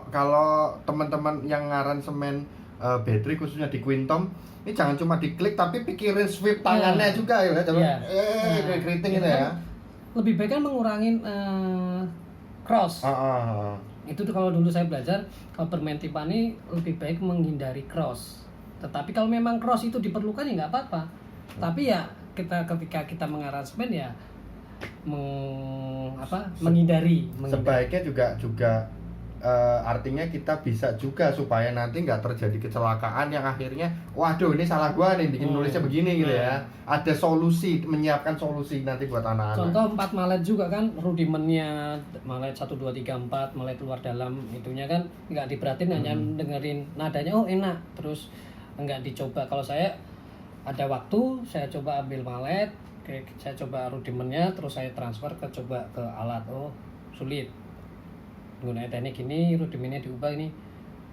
teman-teman yang ngaransemen battery khususnya di Quintom ini jangan cuma diklik tapi pikirin sweep tangannya juga ya, keriting itu ya. Lebih baik kan mengurangin cross. Itu tuh kalau dulu saya belajar, kalau bermain timpani lebih baik menghindari cross. Tetapi kalau memang cross itu diperlukan ya nggak apa-apa. Tapi ya ketika kita mengaransemen ya menghindari. Sebaiknya juga artinya kita bisa juga supaya nanti nggak terjadi kecelakaan yang akhirnya waduh ini salah gua nih bikin nulisnya begini gitu ya. Ada solusi, menyiapkan solusi nanti buat anak-anak. Contoh 4 malet juga kan, rudimennya malet 1 2 3 4, malet luar dalam itunya kan nggak diperhatiin, hanya dengerin nadanya oh enak, terus nggak dicoba. Kalau saya ada waktu, saya coba ambil malet, saya coba rudimennya, terus saya transfer coba ke alat, oh sulit, menggunakan teknik ini, rudimennya diubah ini,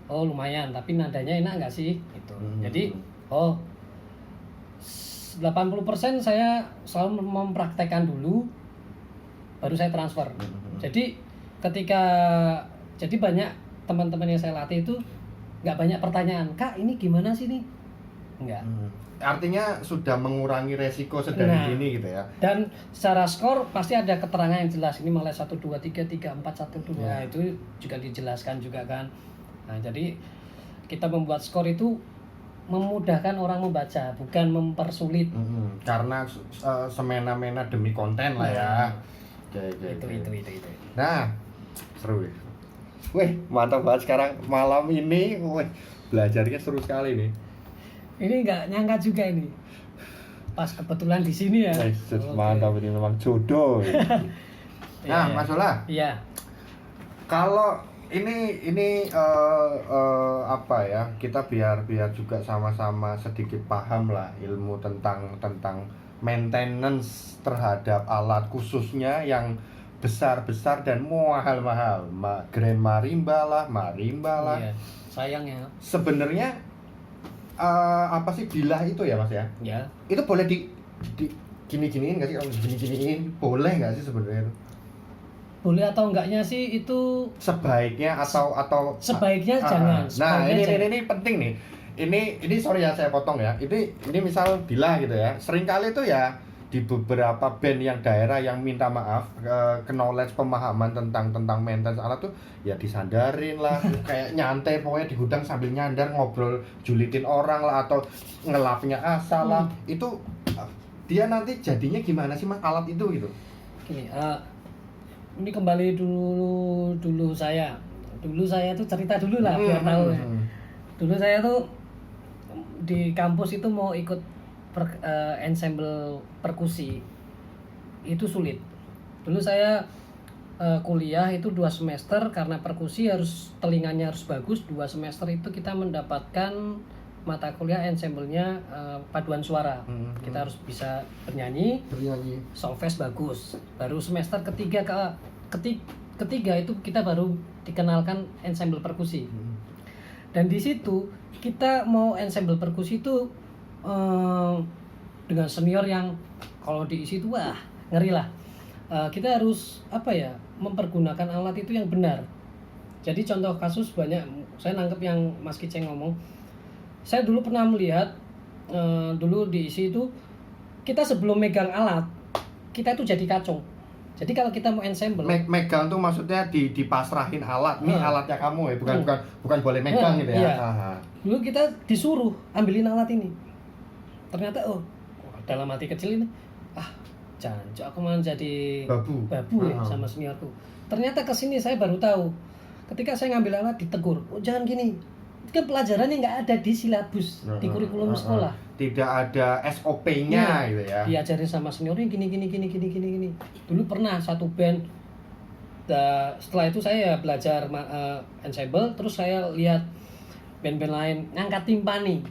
oh lumayan, tapi nadanya enak nggak sih gitu. Jadi 80% saya selalu mempraktekkan dulu, baru saya transfer. Jadi jadi banyak teman-teman yang saya latih itu nggak banyak pertanyaan, Kak ini gimana sih nih? Enggak. Artinya sudah mengurangi resiko sedari dini gitu ya. Dan secara skor pasti ada keterangan yang jelas, ini malah 1 2 3 3 4 1 2. Nah, itu juga dijelaskan juga kan. Nah, jadi kita membuat skor itu memudahkan orang membaca, bukan mempersulit. Karena semena-mena demi konten lah ya. Itu. Nah, seru ya. Wih, mantap banget sekarang malam ini. Wih, belajarnya seru sekali nih. Ini nggak nyangka juga ini. Pas kebetulan di sini ya. Mantap, ini memang jodoh. Nah, Mas Ola. Iya. Kalau ini apa ya? Kita biar juga sama-sama sedikit paham lah ilmu tentang maintenance terhadap alat, khususnya yang besar-besar dan mahal-mahal, grand marimba lah. Iya, sayang ya. Sebenarnya apa sih bilah itu ya Mas ya? Ya. Itu boleh di gini-giniin nggak sih? Kalau gini-giniin boleh nggak sih sebenarnya itu? Boleh atau enggaknya sih itu sebaiknya atau sebaiknya jangan. Nah, ini penting nih. Ini sorry ya saya potong ya. Ini misal bilah gitu ya. Seringkali itu ya di beberapa band yang daerah yang minta maaf ke knowledge pemahaman tentang maintenance alat tuh ya disandarin lah kayak nyantai pokoknya di gudang sambil nyandar ngobrol julitin orang lah atau ngelapnya asal lah. Itu dia nanti jadinya gimana sih Mas alat itu gitu? Gini, ini kembali dulu saya tuh cerita dulu lah biar tahu ya. Dulu saya tuh di kampus itu mau ikut ensemble perkusi, itu sulit. Dulu saya kuliah itu 2 semester, karena perkusi harus telinganya harus bagus. 2 semester itu kita mendapatkan mata kuliah ensemble-nya paduan suara. Kita harus bisa bernyanyi, solfege bagus. Baru semester ketiga itu kita baru dikenalkan ensemble perkusi. Dan di situ kita mau ensemble perkusi itu dengan senior yang kalau diisi itu wah ngeri lah. Kita harus mempergunakan alat itu yang benar. Jadi contoh kasus banyak, saya nangkep yang Mas Kiceng ngomong. Saya dulu pernah melihat dulu diisi itu kita sebelum megang alat kita itu jadi kacung. Jadi kalau kita mau ensemble, Megang tuh maksudnya dipasrahin alat. Ini Ah. alatnya kamu ya, bukan Hmm. bukan boleh megang gitu ya. Iya. Ah. dulu kita disuruh ambilin alat ini. Ternyata dalam hati kecil ini, jancuk aku mau jadi Babu. ya sama seniorku. Ternyata kesini saya baru tahu. Ketika saya ngambil alat ditegur, jangan gini. Itu kan pelajarannya nggak ada di silabus, di kurikulum sekolah. Tidak ada SOP-nya gitu ya. Diajarin sama seniornya gini. Dulu pernah satu band. Setelah itu saya belajar ensemble, terus saya lihat band-band lain ngangkat timpani.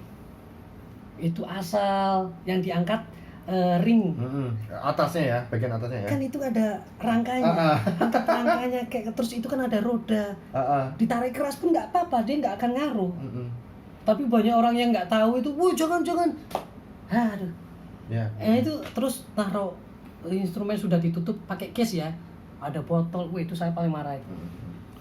Itu asal yang diangkat ring. Atasnya ya, bagian atasnya ya. Kan itu ada rangkanya. Angkat rangkanya kayak terus itu kan ada roda. Ditarik keras pun nggak apa-apa, dia nggak akan ngaruh. Tapi banyak orang yang nggak tahu itu, jangan. Aduh. Ya. Itu terus taruh instrumen sudah ditutup pakai case ya. Ada botol, itu saya paling marah itu.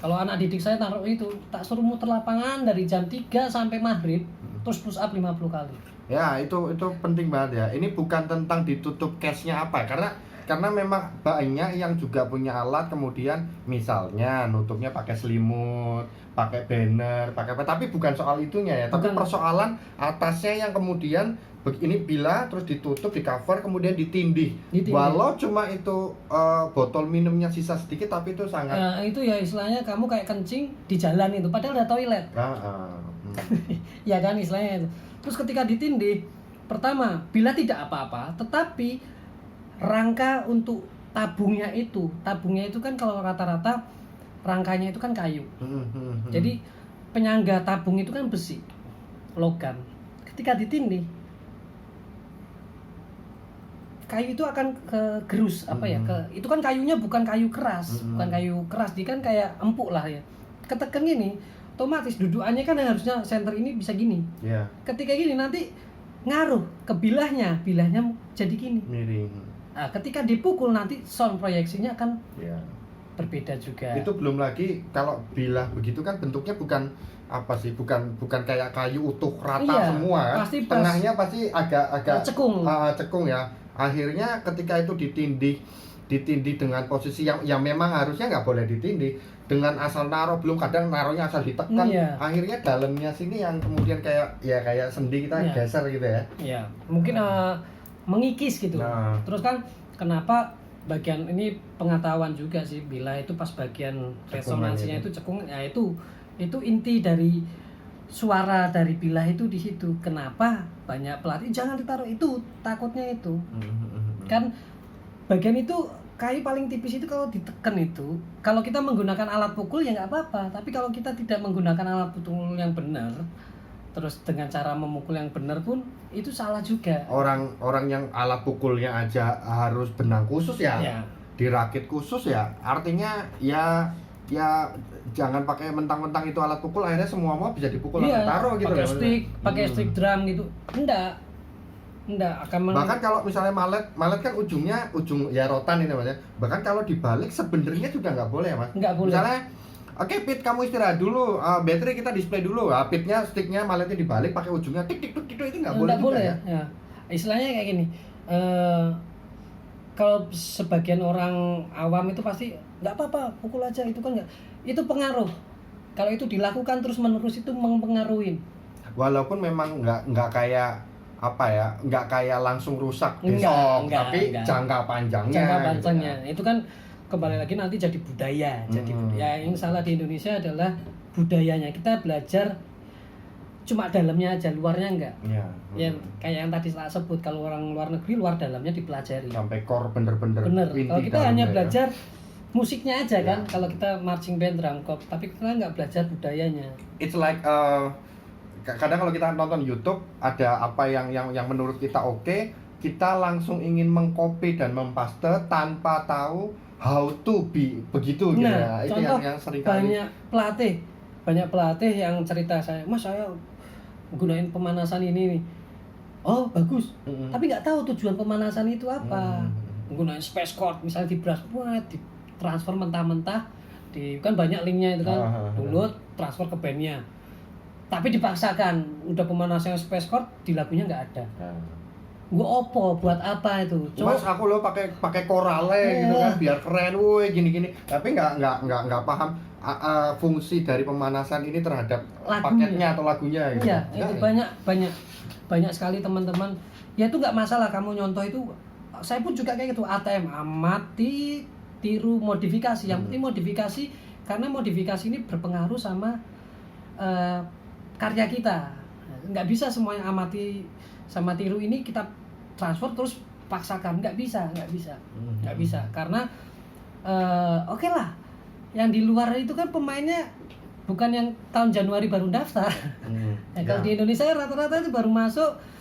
Kalau anak didik saya taruh itu, tak suruh muter lapangan dari jam 3 sampai maghrib, terus push up 50 kali. Ya, itu penting banget ya. Ini bukan tentang ditutup case-nya apa, karena memang banyak yang juga punya alat kemudian misalnya nutupnya pakai selimut, pakai banner, pakai apa, tapi bukan soal itunya ya, tapi Bukan. persoalan atasnya yang kemudian ini bila terus ditutup, di cover, kemudian ditindih. Walau cuma itu botol minumnya sisa sedikit, tapi itu sangat itu ya istilahnya kamu kayak kencing di jalan itu, padahal ada toilet. Ya kan istilahnya itu. Terus ketika ditindih, pertama bila tidak apa-apa, tetapi rangka untuk tabungnya itu kan kalau rata-rata rangkanya itu kan kayu. Jadi penyangga tabung itu kan besi, logam. Ketika ditindih, kayu itu akan kegerus itu kan kayunya bukan kayu keras, dia kan kayak empuk lah ya. Ketekan gini, otomatis dudukannya kan harusnya center ini bisa gini. Yeah. Ketika gini nanti ngaruh ke bilahnya jadi gini. Miring. Nah, ketika dipukul nanti sound proyeksinya akan berbeda juga. Itu belum lagi kalau bilah begitu kan bentuknya bukan kayak kayu utuh rata semua. Pasti tengahnya pasti agak cekung ya. Akhirnya ketika itu ditindih dengan posisi yang memang harusnya nggak boleh ditindih, dengan asal naruh, belum kadang naruhnya asal ditekan. Akhirnya dalamnya sini yang kemudian kayak sendi kita geser gitu ya. Iya, mungkin mengikis gitu. Terus kan kenapa bagian ini pengetahuan juga sih, bila itu pas bagian resonansinya itu cekung, ya itu inti dari suara dari bilah itu di situ. Kenapa banyak pelatih jangan ditaruh itu, takutnya itu. Kan bagian itu kayu paling tipis itu kalau ditekan itu, kalau kita menggunakan alat pukul ya nggak apa-apa, tapi kalau kita tidak menggunakan alat pukul yang benar, terus dengan cara memukul yang benar pun itu salah juga. Orang yang alat pukulnya aja harus benang khusus ya. Dirakit khusus ya, artinya ya jangan pakai mentang-mentang itu alat pukul akhirnya semua bisa dipukul atau taruh gitu. Pakai stick drum gitu. Enggak akan bahkan kalau misalnya malet kan ujung ya rotan ini Mas ya. Bahkan kalau dibalik sebenarnya juga nggak boleh ya Mas. Nggak boleh. Misalnya oke, Pit, kamu istirahat dulu, baterai kita display dulu. Pitnya, sticknya, maletnya dibalik pakai ujungnya tik itu nggak boleh juga ya. Istilahnya kayak gini. Kalau sebagian orang awam itu pasti nggak apa-apa, pukul aja, itu kan itu pengaruh. Kalau itu dilakukan terus menerus itu mempengaruhi. Walaupun memang nggak kayak nggak kayak langsung rusak besok, tapi jangka panjangnya. Itu kan kembali lagi nanti jadi budaya. Yang salah di Indonesia adalah budayanya. Kita belajar cuma dalamnya aja, luarnya enggak. Kayak yang tadi saya sebut, kalau orang luar negeri luar dalamnya dipelajari. Sampai core bener-bener. Kalau kita hanya belajar musiknya aja kan, kalau kita marching band, drum corps, tapi kita nggak belajar budayanya. It's like kadang kalau kita nonton YouTube ada apa yang menurut kita oke, kita langsung ingin mengcopy dan mempaste tanpa tahu how to be begitu gitu ya. Itu yang sering kali banyak pelatih yang cerita saya gunain pemanasan ini nih. Oh bagus, tapi nggak tahu tujuan pemanasan itu apa. Menggunakan space chord misalnya di brass, di transfer mentah-mentah, kan banyak linknya itu kan, download transfer ke bandnya. Tapi dipaksakan, udah pemanasan space chord di lagunya nggak ada. gua opo buat apa itu? Mas aku lo pakai korale gitu kan biar keren, woi gini-gini. Tapi nggak paham fungsi dari pemanasan ini terhadap paketnya atau lagunya gitu. Iya, itu banyak sekali teman-teman. Ya itu nggak masalah kamu nyontoh itu. Saya pun juga kayak gitu, ATM amati, tiru, modifikasi. Yang penting modifikasi, karena modifikasi ini berpengaruh sama karya kita. Nggak bisa semuanya amati sama tiru ini kita transfer terus paksakan, nggak bisa karena oke lah, yang di luar itu kan pemainnya bukan yang tahun Januari baru daftar. Kalau di Indonesia rata-rata itu baru masuk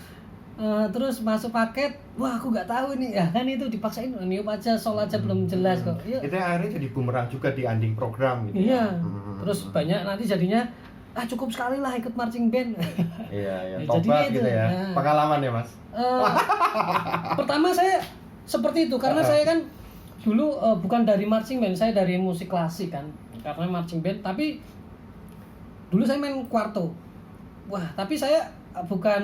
terus masuk paket, wah aku nggak tahu ini ya kan, itu dipaksain niup aja, sol aja belum jelas kok. Itu akhirnya jadi bumerang juga di ending program gitu. Iya. Terus banyak nanti jadinya cukup sekali lah ikut marching band. Iya, tobat gitu ya. Pengalaman ya Mas. Pertama saya seperti itu karena saya kan dulu bukan dari marching band, saya dari musik klasik kan. Karena marching band, tapi dulu saya main kuarto. Wah, tapi saya bukan,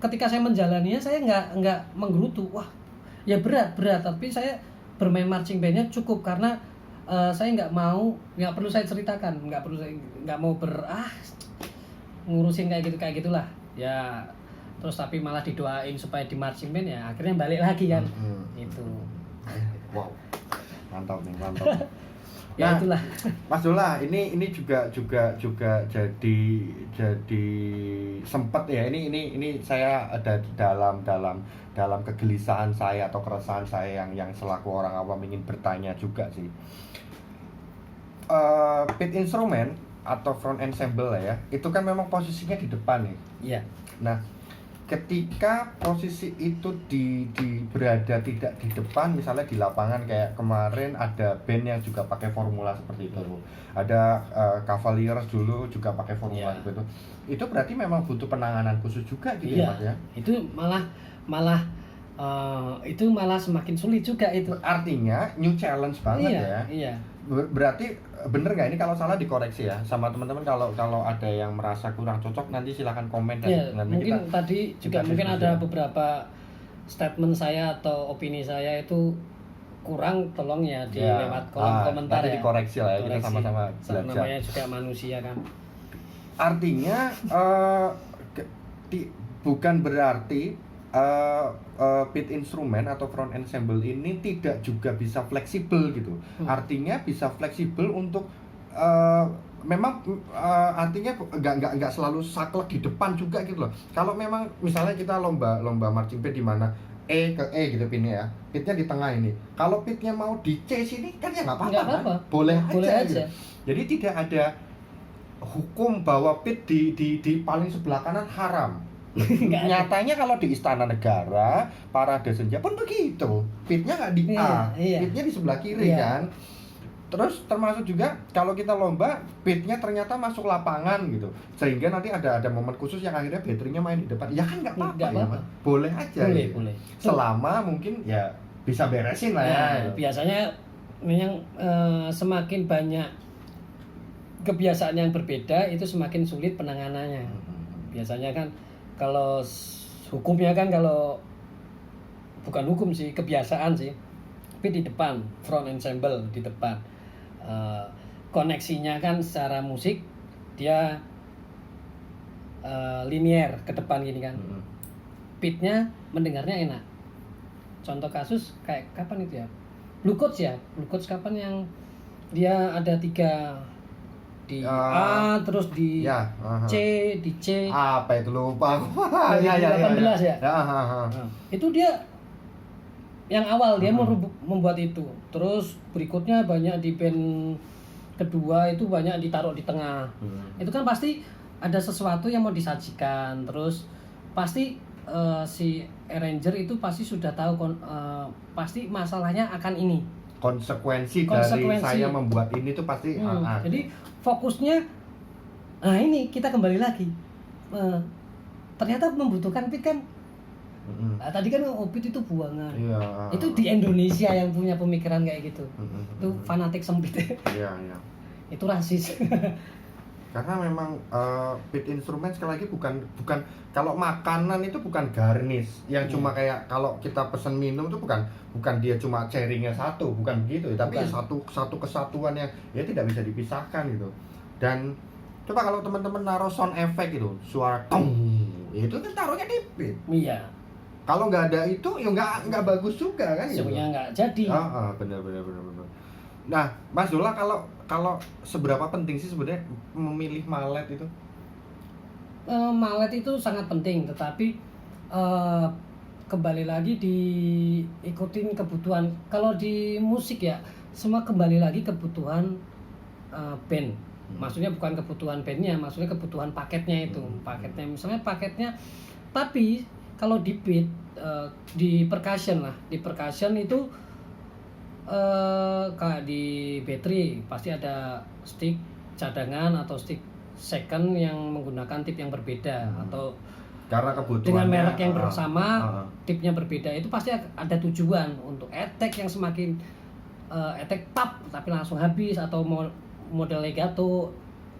ketika saya menjalaninya saya nggak menggerutu. Wah, ya berat, tapi saya bermain marching bandnya cukup karena saya nggak perlu saya ceritakan, nggak mau ngurusin kayak gitulah ya. Terus tapi malah didoain supaya di marching band, ya akhirnya balik lagi kan. Itu wow, mantap nih. Ya itulah Mas Dola, ini juga jadi sempet ya, ini saya ada di dalam kegelisahan saya atau keresahan saya yang selaku orang awam ingin bertanya juga sih. Pit instrument atau front ensemble lah ya, itu kan memang posisinya di depan nih. Iya. Nah, ketika posisi itu berada tidak di depan, misalnya di lapangan kayak kemarin ada band yang juga pakai formula seperti itu, ada Cavaliers dulu juga pakai formula seperti itu. Itu berarti memang butuh penanganan khusus juga gitu ya Mas ya? Itu malah semakin sulit juga itu. Artinya new challenge banget ya. Iya. Berarti bener nggak ini, kalau salah dikoreksi ya sama teman-teman, kalau ada yang merasa kurang cocok nanti silahkan komen dan nanti mungkin tadi juga mungkin ada beberapa statement saya atau opini saya itu kurang, tolong ya di lewat kolom komentar ya. Dikoreksi lah ya, kita sama-sama belajar. Namanya juga manusia kan. Artinya bukan berarti pit instrument atau front ensemble ini tidak juga bisa fleksibel gitu. Artinya bisa fleksibel untuk memang artinya nggak selalu saklek di depan juga gitu loh. Kalau memang misalnya kita lomba marching band di mana E ke E gitu pinnya ya, pitnya di tengah ini. Kalau pitnya mau di C sini kan ya nggak apa-apa. Kan? Boleh aja. Gitu. Jadi tidak ada hukum bahwa pit di paling sebelah kanan haram. Nyatanya kalau di Istana Negara, Parade Senja pun begitu. Pitnya nggak di A, pitnya di sebelah kiri kan. Terus termasuk juga kalau kita lomba, pitnya ternyata masuk lapangan gitu, sehingga nanti ada momen khusus yang akhirnya baterainya main di depan. Ya kan nggak apa-apa ya, boleh aja. Boleh. Selama mungkin ya bisa beresin lah ya. Biasanya yang semakin banyak kebiasaan yang berbeda itu semakin sulit penanganannya. Biasanya kan kalau hukumnya kan, kalau bukan hukum sih, kebiasaan sih, tapi di depan, front ensemble di depan. Koneksinya kan secara musik dia linier ke depan gini kan. Pitnya mendengarnya enak. Contoh kasus kayak kapan itu ya? Blue Coats kapan yang dia ada 3 di A, terus di C, di C. Apa itu lupa. 18 ya. Itu dia yang awal dia membuat itu. Terus berikutnya banyak di band kedua itu banyak ditaruh di tengah. Itu kan pasti ada sesuatu yang mau disajikan. Terus pasti si arranger itu pasti sudah tahu pasti masalahnya akan ini. Konsekuensi dari saya membuat ini tuh pasti jadi fokusnya ini kita kembali lagi ternyata membutuhkan pit kan. Tadi kan pit itu buangan. Itu di Indonesia yang punya pemikiran kayak gitu. Itu fanatik sempit. Iya. Itu rasis. Karena memang beat instrumen sekali lagi bukan bukan kalau makanan itu bukan garnish yang cuma kayak kalau kita pesen minum itu bukan dia cuma chairingnya satu, bukan begitu ya, tapi Bukan. satu kesatuan yang ya tidak bisa dipisahkan gitu. Dan coba kalau teman-teman naruh sound effect gitu, suara tong, itu kan taruhnya di beat. Iya, Kalau nggak ada itu ya nggak bagus juga kan gitu. sebenarnya nggak jadi. Benar benar benar benar. Nah, Mas Dola, kalau seberapa penting sih sebenarnya memilih mallet itu? Mallet itu sangat penting, tetapi eh, kembali lagi diikutin kebutuhan. Kalau di musik ya, semua kembali lagi kebutuhan band. Maksudnya bukan kebutuhan bandnya, maksudnya kebutuhan paketnya itu. Paketnya, misalnya paketnya. Tapi kalau di beat, di percussion lah, di percussion itu kayak di battery pasti ada stick cadangan atau stick second yang menggunakan tip yang berbeda, atau Karena kebutuhannya dengan merek yang bersama, ah. tipnya berbeda. Itu pasti ada tujuan untuk attack yang semakin attack pop tapi langsung habis, atau model legato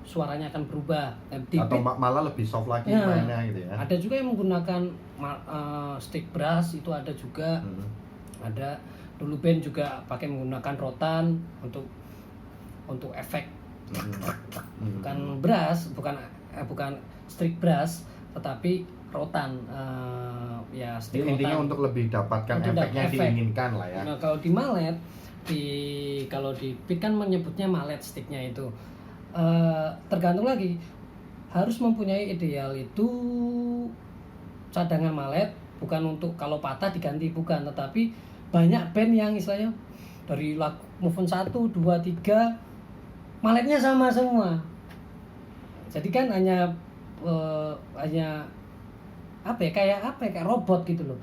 suaranya akan berubah. Dan di Atau beat, malah lebih soft lagi ya, mainnya gitu ya. ada juga yang menggunakan stick brass, itu ada juga. Ada dulu band juga pakai menggunakan rotan untuk efek, bukan brass, bukan strict brass, tetapi rotan, ya stick Intinya rotan. untuk lebih dapatkan Untuk efeknya efek. diinginkan lah ya. Nah, kalau di mallet, kalau di beat kan menyebutnya mallet sticknya itu. Tergantung lagi, harus mempunyai ideal itu cadangan mallet, bukan untuk kalau patah diganti, bukan, tetapi banyak band yang istilahnya dari lagu move on 1, 2, 3 malletnya sama semua. Jadi kan hanya kayak robot gitu loh.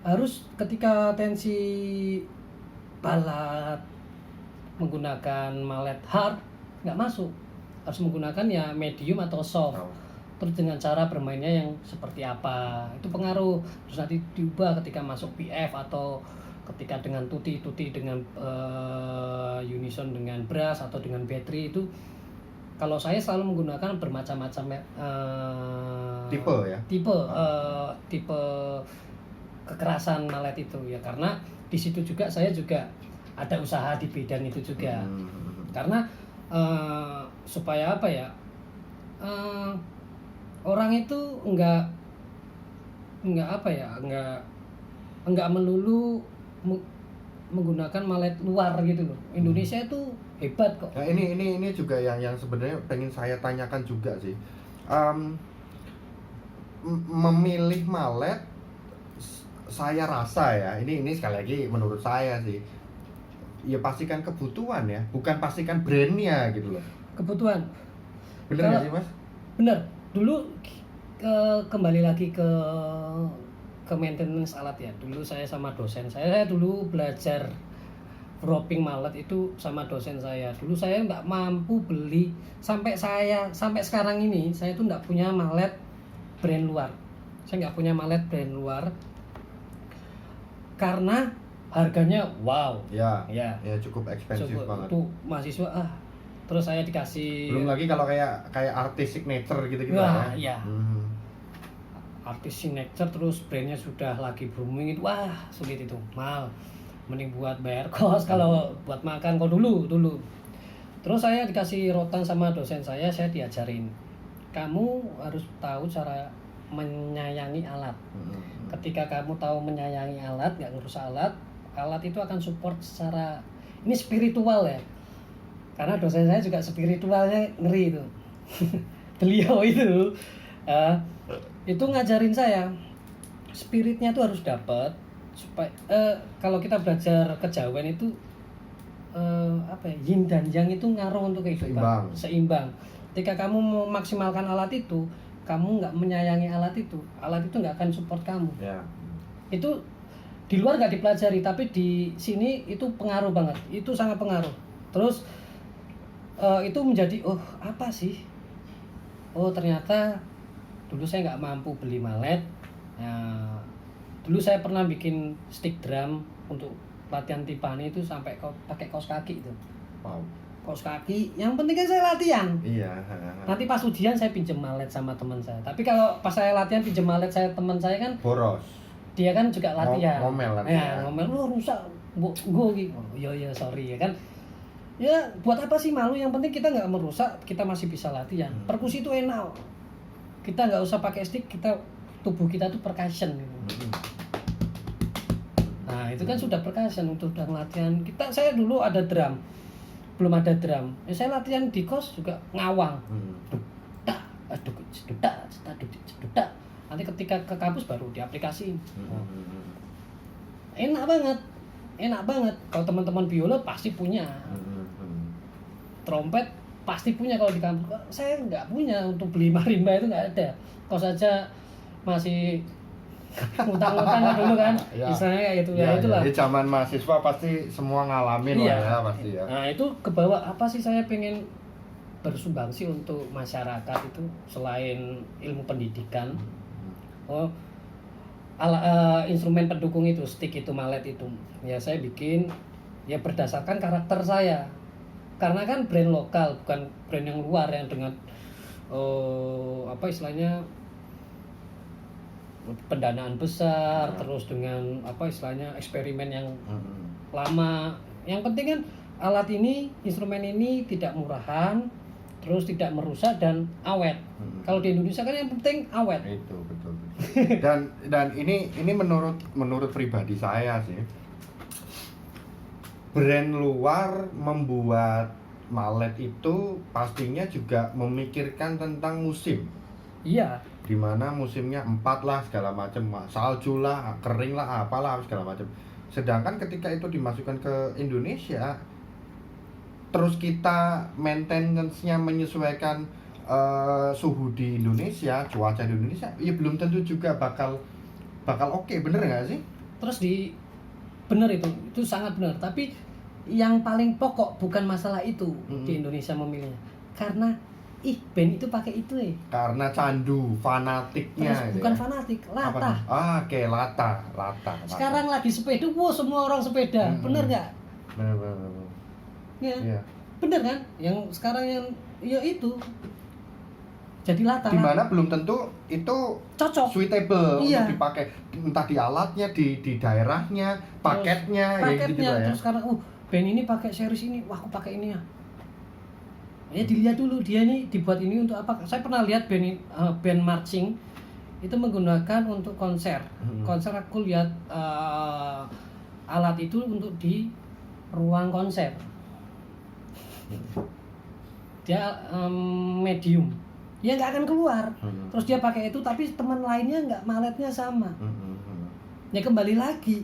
Harus ketika tensi balad menggunakan mallet hard nggak masuk, harus menggunakan ya medium atau soft. Terus dengan cara bermainnya yang seperti apa, itu pengaruh. Terus nanti diubah ketika masuk PF, atau ketika dengan tutti dengan unison dengan brass atau dengan battery. Itu kalau saya selalu menggunakan bermacam-macam tipe kekerasan mallet itu ya, karena di situ juga saya juga ada usaha di bidang itu juga. Karena supaya apa ya, orang itu enggak melulu menggunakan mallet luar gitu loh. Indonesia itu hebat kok. Nah, ini juga yang sebenarnya pengen saya tanyakan juga sih. Memilih mallet, saya rasa ya, ini sekali lagi menurut saya sih, ya pastikan kebutuhan ya, bukan pastikan brandnya gitu loh. Kebutuhan. Bener nggak sih Mas? Bener. Dulu kembali lagi ke maintenance alat ya. Dulu saya sama dosen saya dulu belajar wrapping mallet itu sama dosen saya. Dulu saya nggak mampu beli, sampai sekarang ini saya tuh nggak punya mallet brand luar. Saya nggak punya mallet brand luar karena harganya wow. Ya cukup So, ekspensif banget. itu mahasiswa terus saya dikasih, Belum lagi kalau kayak artis signature gitu-gitu wah, ya. iya. Artis signature terus brandnya sudah lagi booming itu, wah sulit itu, mahal. Mending buat bayar kos kalau buat makan kok dulu. Terus saya dikasih rotan sama dosen saya diajarin, kamu harus tahu cara menyayangi alat. Ketika kamu tahu menyayangi alat, nggak ngurus alat itu akan support secara ini spiritual ya. Karena dosen saya juga spiritualnya ngeri itu. Beliau itu itu ngajarin saya spiritnya tuh harus dapat, supaya kalau kita belajar kejawen itu yin dan yang itu ngaruh untuk kehidupan, seimbang. Ketika kamu memaksimalkan alat itu, kamu nggak menyayangi alat itu nggak akan support kamu. Itu di luar nggak dipelajari, tapi di sini itu pengaruh banget, itu sangat pengaruh. Terus itu menjadi apa sih, ternyata dulu saya nggak mampu beli mallet. Dulu saya pernah bikin stick drum untuk latihan timpani itu sampai pakai kaos kaki itu. Wow. kaos kaki. Yang penting kan saya latihan. Iya. Nanti pas ujian saya pinjem malet sama teman saya. Tapi kalau pas saya latihan pinjem malet saya teman saya kan Boros. dia kan juga latihan. Ngomel kan. Ya, ngomel lu rusak. Go gitu. Oh, iya sorry ya kan. Ya buat apa sih malu? Yang penting kita nggak merusak, kita masih bisa latihan. Perkusi itu enak. Kita nggak usah pakai stick, tubuh kita tuh percussion gitu. Nah itu kan sudah percussion untuk udah latihan. Saya dulu ada drum, belum ada drum. Ya, saya latihan di kos juga ngawang. Dudak. Nanti ketika ke kampus baru diaplikasiin. Enak banget. Kalau teman-teman biola pasti punya. Trompet pasti punya kalau di kampus. Saya nggak punya, untuk beli marimba itu nggak ada. Kalau saja masih utang-utang dulu kan, istilahnya kayak gitu ya, itulah. Di zaman mahasiswa pasti semua ngalamin lah ya pasti ya. Nah itu kebawa apa sih, saya pengen bersumbangsi untuk masyarakat itu selain ilmu pendidikan. Instrumen pendukung itu, stick itu, malet itu, ya saya bikin ya berdasarkan karakter saya. Karena kan brand lokal, bukan brand yang luar yang dengan apa istilahnya pendanaan besar, terus dengan apa istilahnya eksperimen yang lama. Yang penting kan alat ini, instrumen ini tidak murahan, terus tidak merusak dan awet. Kalau di Indonesia kan yang penting awet. Itu betul. Dan ini menurut pribadi saya sih, brand luar membuat malet itu pastinya juga memikirkan tentang musim. Iya. Dimana musimnya 4 lah segala macam, salju lah, kering lah, apalah segala macam. Sedangkan ketika itu dimasukkan ke Indonesia, terus kita maintenance-nya menyesuaikan suhu di Indonesia, cuaca di Indonesia, ya belum tentu juga bakal oke, bener nggak sih? Terus bener itu sangat benar. Tapi yang paling pokok bukan masalah itu di Indonesia memilihnya, karena band itu pakai itu karena candu, fanatiknya. Terus, bukan fanatik, latah. Oke, latah. Sekarang lagi sepeda, semua orang sepeda, bener nggak? Bener. Ya. Bener kan? Yang sekarang yang ya itu jadi latah. Dimana belum tentu itu cocok, suitable untuk dipakai, entah di alatnya, di daerahnya, paketnya gitu ya. Terus sekarang band ini pakai series ini, wah aku pakai ini ya. Ya dilihat dulu dia ini dibuat ini untuk apa. Saya pernah lihat band marching itu menggunakan untuk konser. Konser aku lihat alat itu untuk di ruang konser. Dia medium, dia nggak akan keluar. Terus dia pakai itu, tapi teman lainnya nggak, maletnya sama. Ya kembali lagi,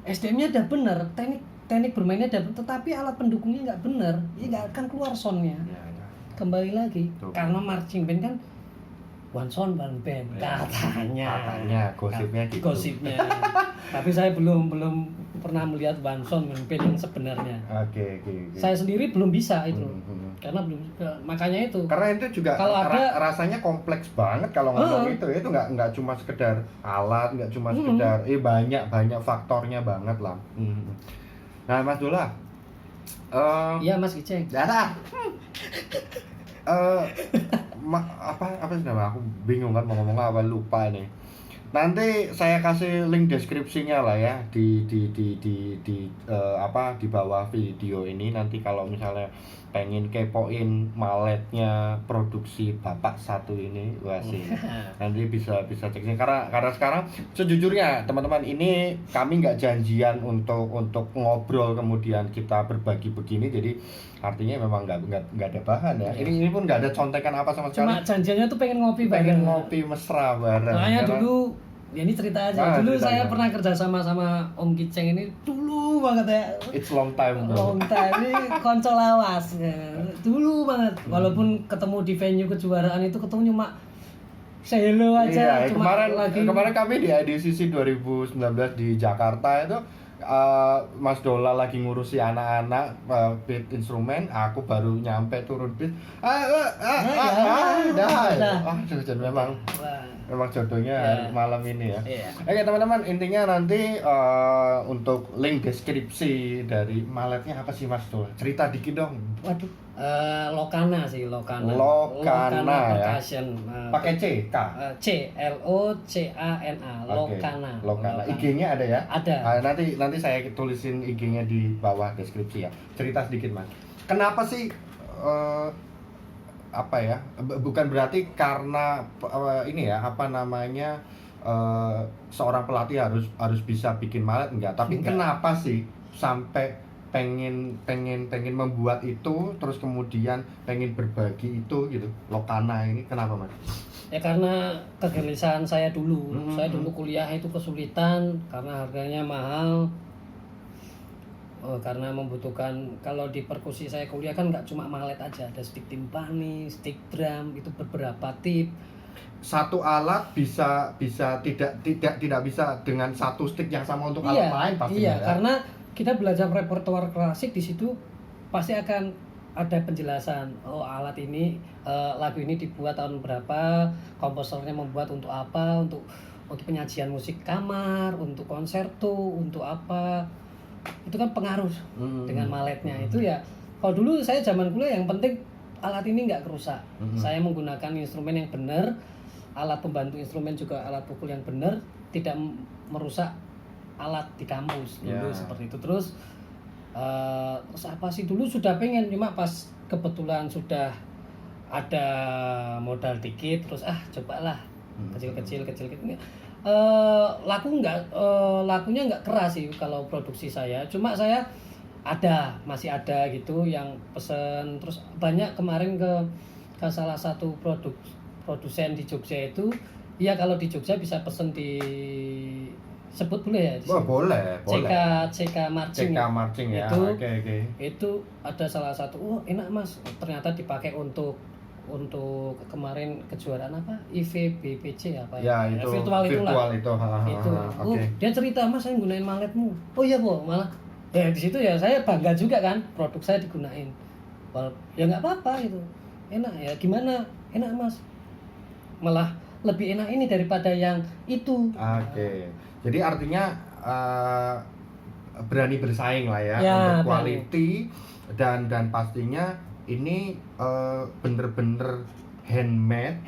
SDM-nya udah bener, teknik bermainnya udah bener, tetapi alat pendukungnya nggak bener, ya nggak akan keluar soundnya. Kembali lagi, karena marching band kan one sound one band, katanya gosipnya gitu. Tapi saya belum pernah melihat one sound one band yang sebenarnya. Oke. Saya sendiri belum bisa itu, karena belum, makanya itu. Karena itu juga kalau rasanya kompleks banget kalau ngomong itu nggak cuma sekedar alat, nggak cuma sekedar banyak faktornya banget lah. Nah Mas Dola, iya Mas Iceng. Apa sih nama, aku bingung kan mau ngomong apa, lupa nih. Nanti saya kasih link deskripsinya lah ya di bawah video ini. Nanti kalau misalnya pengen kepoin maletnya produksi Bapak satu ini, wah sih. Nanti bisa cek sini, karena sekarang sejujurnya teman-teman, ini kami nggak janjian untuk ngobrol kemudian kita berbagi begini, jadi artinya memang nggak ada bahan ya. Ini pun nggak ada contekan apa sama sekali. Cuma janjiannya tuh pengen ngopi bareng. Mesra bareng. Makanya dulu, ya ini cerita aja. Dulu saya pernah kerja sama Om Kiceng ini dulu banget ya. It's long time bro. Long time, ini konco lawas. Dulu banget. Walaupun ketemu di venue kejuaraan itu ketemu cuma say hello aja. Iya, cuma kemarin kami di edisi 2019 di Jakarta itu, Mas Dola lagi ngurusi anak-anak beat instrumen, aku baru nyampe turun beat. Dah. Wah, memang memang jodohnya Ya. malam ini ya. Iya. Oke teman-teman, intinya nanti untuk link deskripsi dari maletnya apa sih Mas tuh? Cerita dikit dong. Waduh, Lokana sih, Lokana. Lokana ya. Percussion. Pakai C, K. CLOCANA, Oke, Lokana. Lokana. IG-nya ada ya? Ada. Nanti saya tulisin IG-nya di bawah deskripsi ya. Cerita sedikit Mas. Kenapa sih apa ya? Bukan berarti karena ini ya, apa namanya? Seorang pelatih harus bisa bikin malet enggak, tapi Enggak. kenapa sih sampai pengen membuat itu, terus kemudian pengen berbagi itu gitu? Lokana ini kenapa Mas? Ya karena kegelisahan saya dulu. Hmm. Saya dulu kuliah itu kesulitan karena harganya mahal. Karena membutuhkan, kalau di perkusi saya kuliah kan nggak cuma malet aja, ada stick timpani, stick drum, itu beberapa tip. Satu alat bisa tidak bisa dengan satu stick yang sama untuk alat lain pastinya Iya, ya. karena kita belajar repertoire klasik di situ pasti akan ada penjelasan. Oh, alat ini, lagu ini dibuat tahun berapa, komposernya membuat untuk apa, untuk penyajian musik kamar, untuk konserto, untuk apa. Itu kan pengaruh dengan maletnya. Itu ya, kalau dulu saya zaman kuliah yang penting alat ini nggak kerusak. Saya menggunakan instrumen yang benar, alat pembantu instrumen juga alat pukul yang benar, tidak merusak alat di kampus dulu seperti itu. Terus apa sih, dulu sudah pengen, cuma pas kebetulan sudah ada modal dikit, terus cobalah kecil. Lakunya nggak keras sih kalau produksi saya, cuma saya masih ada gitu yang pesen. Terus banyak kemarin ke salah satu produsen di Jogja itu. Ya kalau di Jogja bisa pesen di, sebut boleh ya? Boleh. CK Marching. CK Marching ya. Itu, Oke. Itu ada salah satu, enak Mas, ternyata dipakai untuk kemarin kejuaraan apa, IVBPC apa ya itu virtual itulah. itu. Itu. Oke. Dia cerita, Mas saya gunain maletmu. Oh iya Bu, malah ya di situ ya saya bangga juga kan, produk saya digunain. Ya nggak apa-apa gitu. Enak ya, gimana? Enak Mas. Malah lebih enak ini daripada yang itu. Oke. Jadi artinya berani bersaing lah ya, Ya, untuk quality dan pastinya ini bener-bener handmade,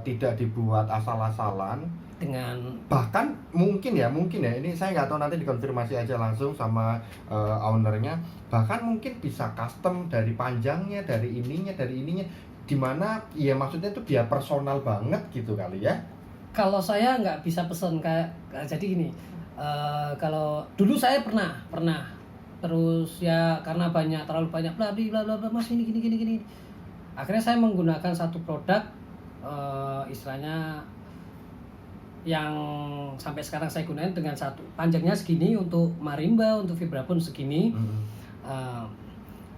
tidak dibuat asal-asalan. Dengan Bahkan mungkin ya ini saya nggak tahu, nanti dikonfirmasi aja langsung sama ownernya. Bahkan mungkin bisa custom dari panjangnya, dari ininya, dimana ya maksudnya itu biar personal banget gitu kali ya. Kalau saya nggak bisa pesen kayak jadi gini. Kalau dulu saya pernah terus ya karena terlalu banyak bla bla Mas ini gini. Akhirnya saya menggunakan satu produk, istilahnya yang sampai sekarang saya gunain dengan satu panjangnya segini untuk marimba, untuk vibrafon segini,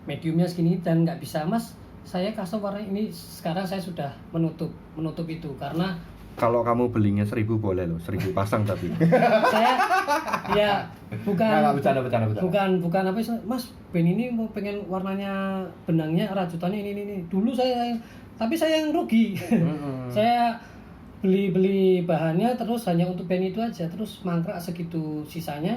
mediumnya segini, dan nggak bisa Mas saya custom warna ini. Sekarang saya sudah menutup itu karena Kalau kamu belinya 1.000 boleh loh, 1.000 pasang tapi. saya ya bukan bercanda. bukan apa sih, Mas band ini mau pengen warnanya benangnya rajutannya ini. Dulu tapi saya yang rugi. Saya beli bahannya terus hanya untuk band itu aja, terus mangkrak segitu, sisanya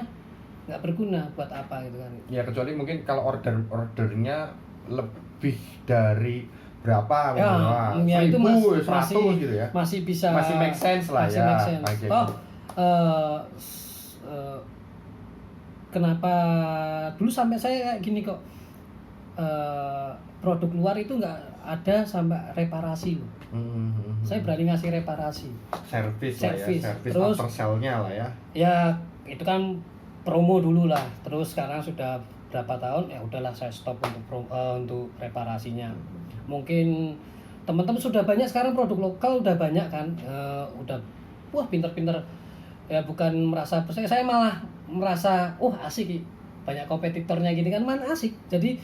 nggak berguna buat apa gitu kan. Ya kecuali mungkin kalau ordernya lebih dari berapa, ya itu 1.000, 100 gitu ya. Masih bisa, masih make sense lah masih ya. Make sense. Okay. Kenapa dulu sampai saya kayak gini kok, produk luar itu nggak ada sampai reparasi loh. Saya berani ngasih reparasi, service terus after sell-nya lah ya. Ya itu kan promo dulu lah, terus sekarang sudah berapa tahun ya udahlah saya stop untuk reparasinya. Mungkin teman-teman sudah banyak sekarang, produk lokal udah banyak kan, udah wah pinter-pinter ya, bukan merasa saya malah merasa asik, banyak kompetitornya gini kan, mana asik. Jadi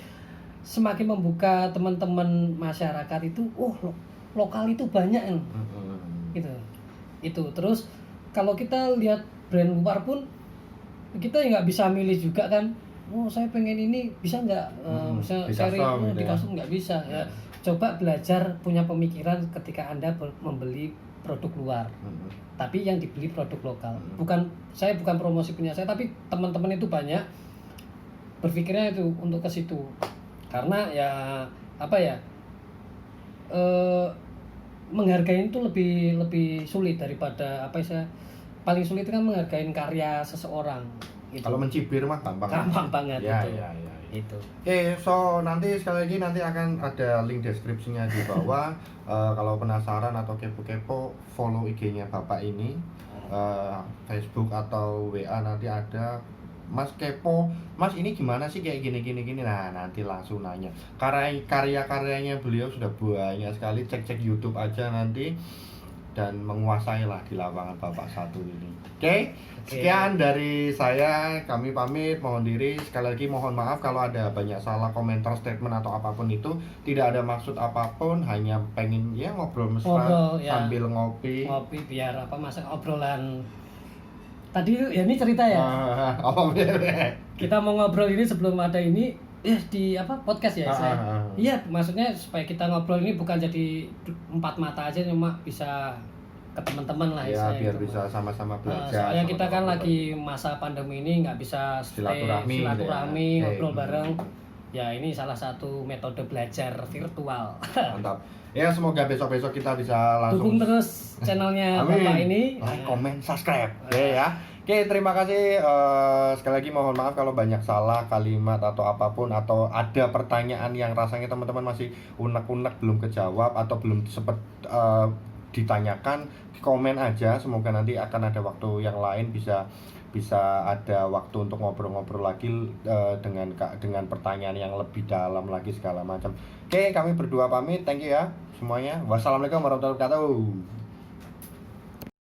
semakin membuka teman-teman masyarakat itu, lokal itu banyak kan, gitu. Terus kalau kita lihat brand luar pun kita nggak bisa milih juga kan. Saya pengen ini, bisa nggak? Misalnya seri di custom nggak bisa ya. Coba belajar punya pemikiran ketika Anda membeli produk luar, Mm-mm. tapi yang dibeli produk lokal. Hmm. Saya bukan promosi punya saya, tapi teman-teman itu banyak berpikirnya itu untuk ke situ. Karena ya apa ya? Menghargai itu lebih sulit daripada apa sih? Paling sulit itu kan menghargai karya seseorang. Gitu. Kalau mencibir mah gampang. Gampang banget Ya, itu. ya, ya. Itu. Oke, so nanti sekali lagi nanti akan ada link deskripsinya di bawah. Kalau penasaran atau kepo-kepo, follow IG-nya Bapak ini, Facebook atau WA nanti ada. Mas kepo, Mas ini gimana sih kayak gini. Nah, nanti langsung nanya. Karya-karyanya beliau sudah banyak sekali. Cek YouTube aja nanti dan menguasai lah di lapangan Bapak satu ini. Oke, sekian dari saya, kami pamit, mohon diri. Sekali lagi mohon maaf kalau ada banyak salah komentar, statement atau apapun itu. Tidak ada maksud apapun, hanya pengen ya ngobrol mesra Ya. sambil ngopi. Ngopi biar apa masak obrolan. Tadi ya ini cerita ya. Oh, Kita mau ngobrol ini sebelum ada ini di apa podcast ya saya. Iya, maksudnya supaya kita ngobrol ini bukan jadi empat mata aja, cuma bisa ke teman-teman lah ya, biar gitu. bisa sama-sama belajar. Soalnya kita kan sama-sama lagi masa pandemi ini nggak bisa Silaturahmi, silaturahmi ya. ngobrol bareng. Ya ini salah satu metode belajar virtual. Mantap. Ya, semoga besok-besok kita bisa langsung Dukung terus channelnya Amin. Bapak ini. Like, comment, subscribe. Oke ya. Oke, terima kasih. Sekali lagi mohon maaf kalau banyak salah kalimat atau apapun, atau ada pertanyaan yang rasanya teman-teman masih unek-unek belum kejawab atau belum sempat ditanyakan. Komen aja. Semoga nanti akan ada waktu yang lain bisa ada waktu untuk ngobrol-ngobrol lagi dengan pertanyaan yang lebih dalam lagi segala macam. Oke, kami berdua pamit. Thank you ya semuanya. Wassalamualaikum warahmatullahi wabarakatuh.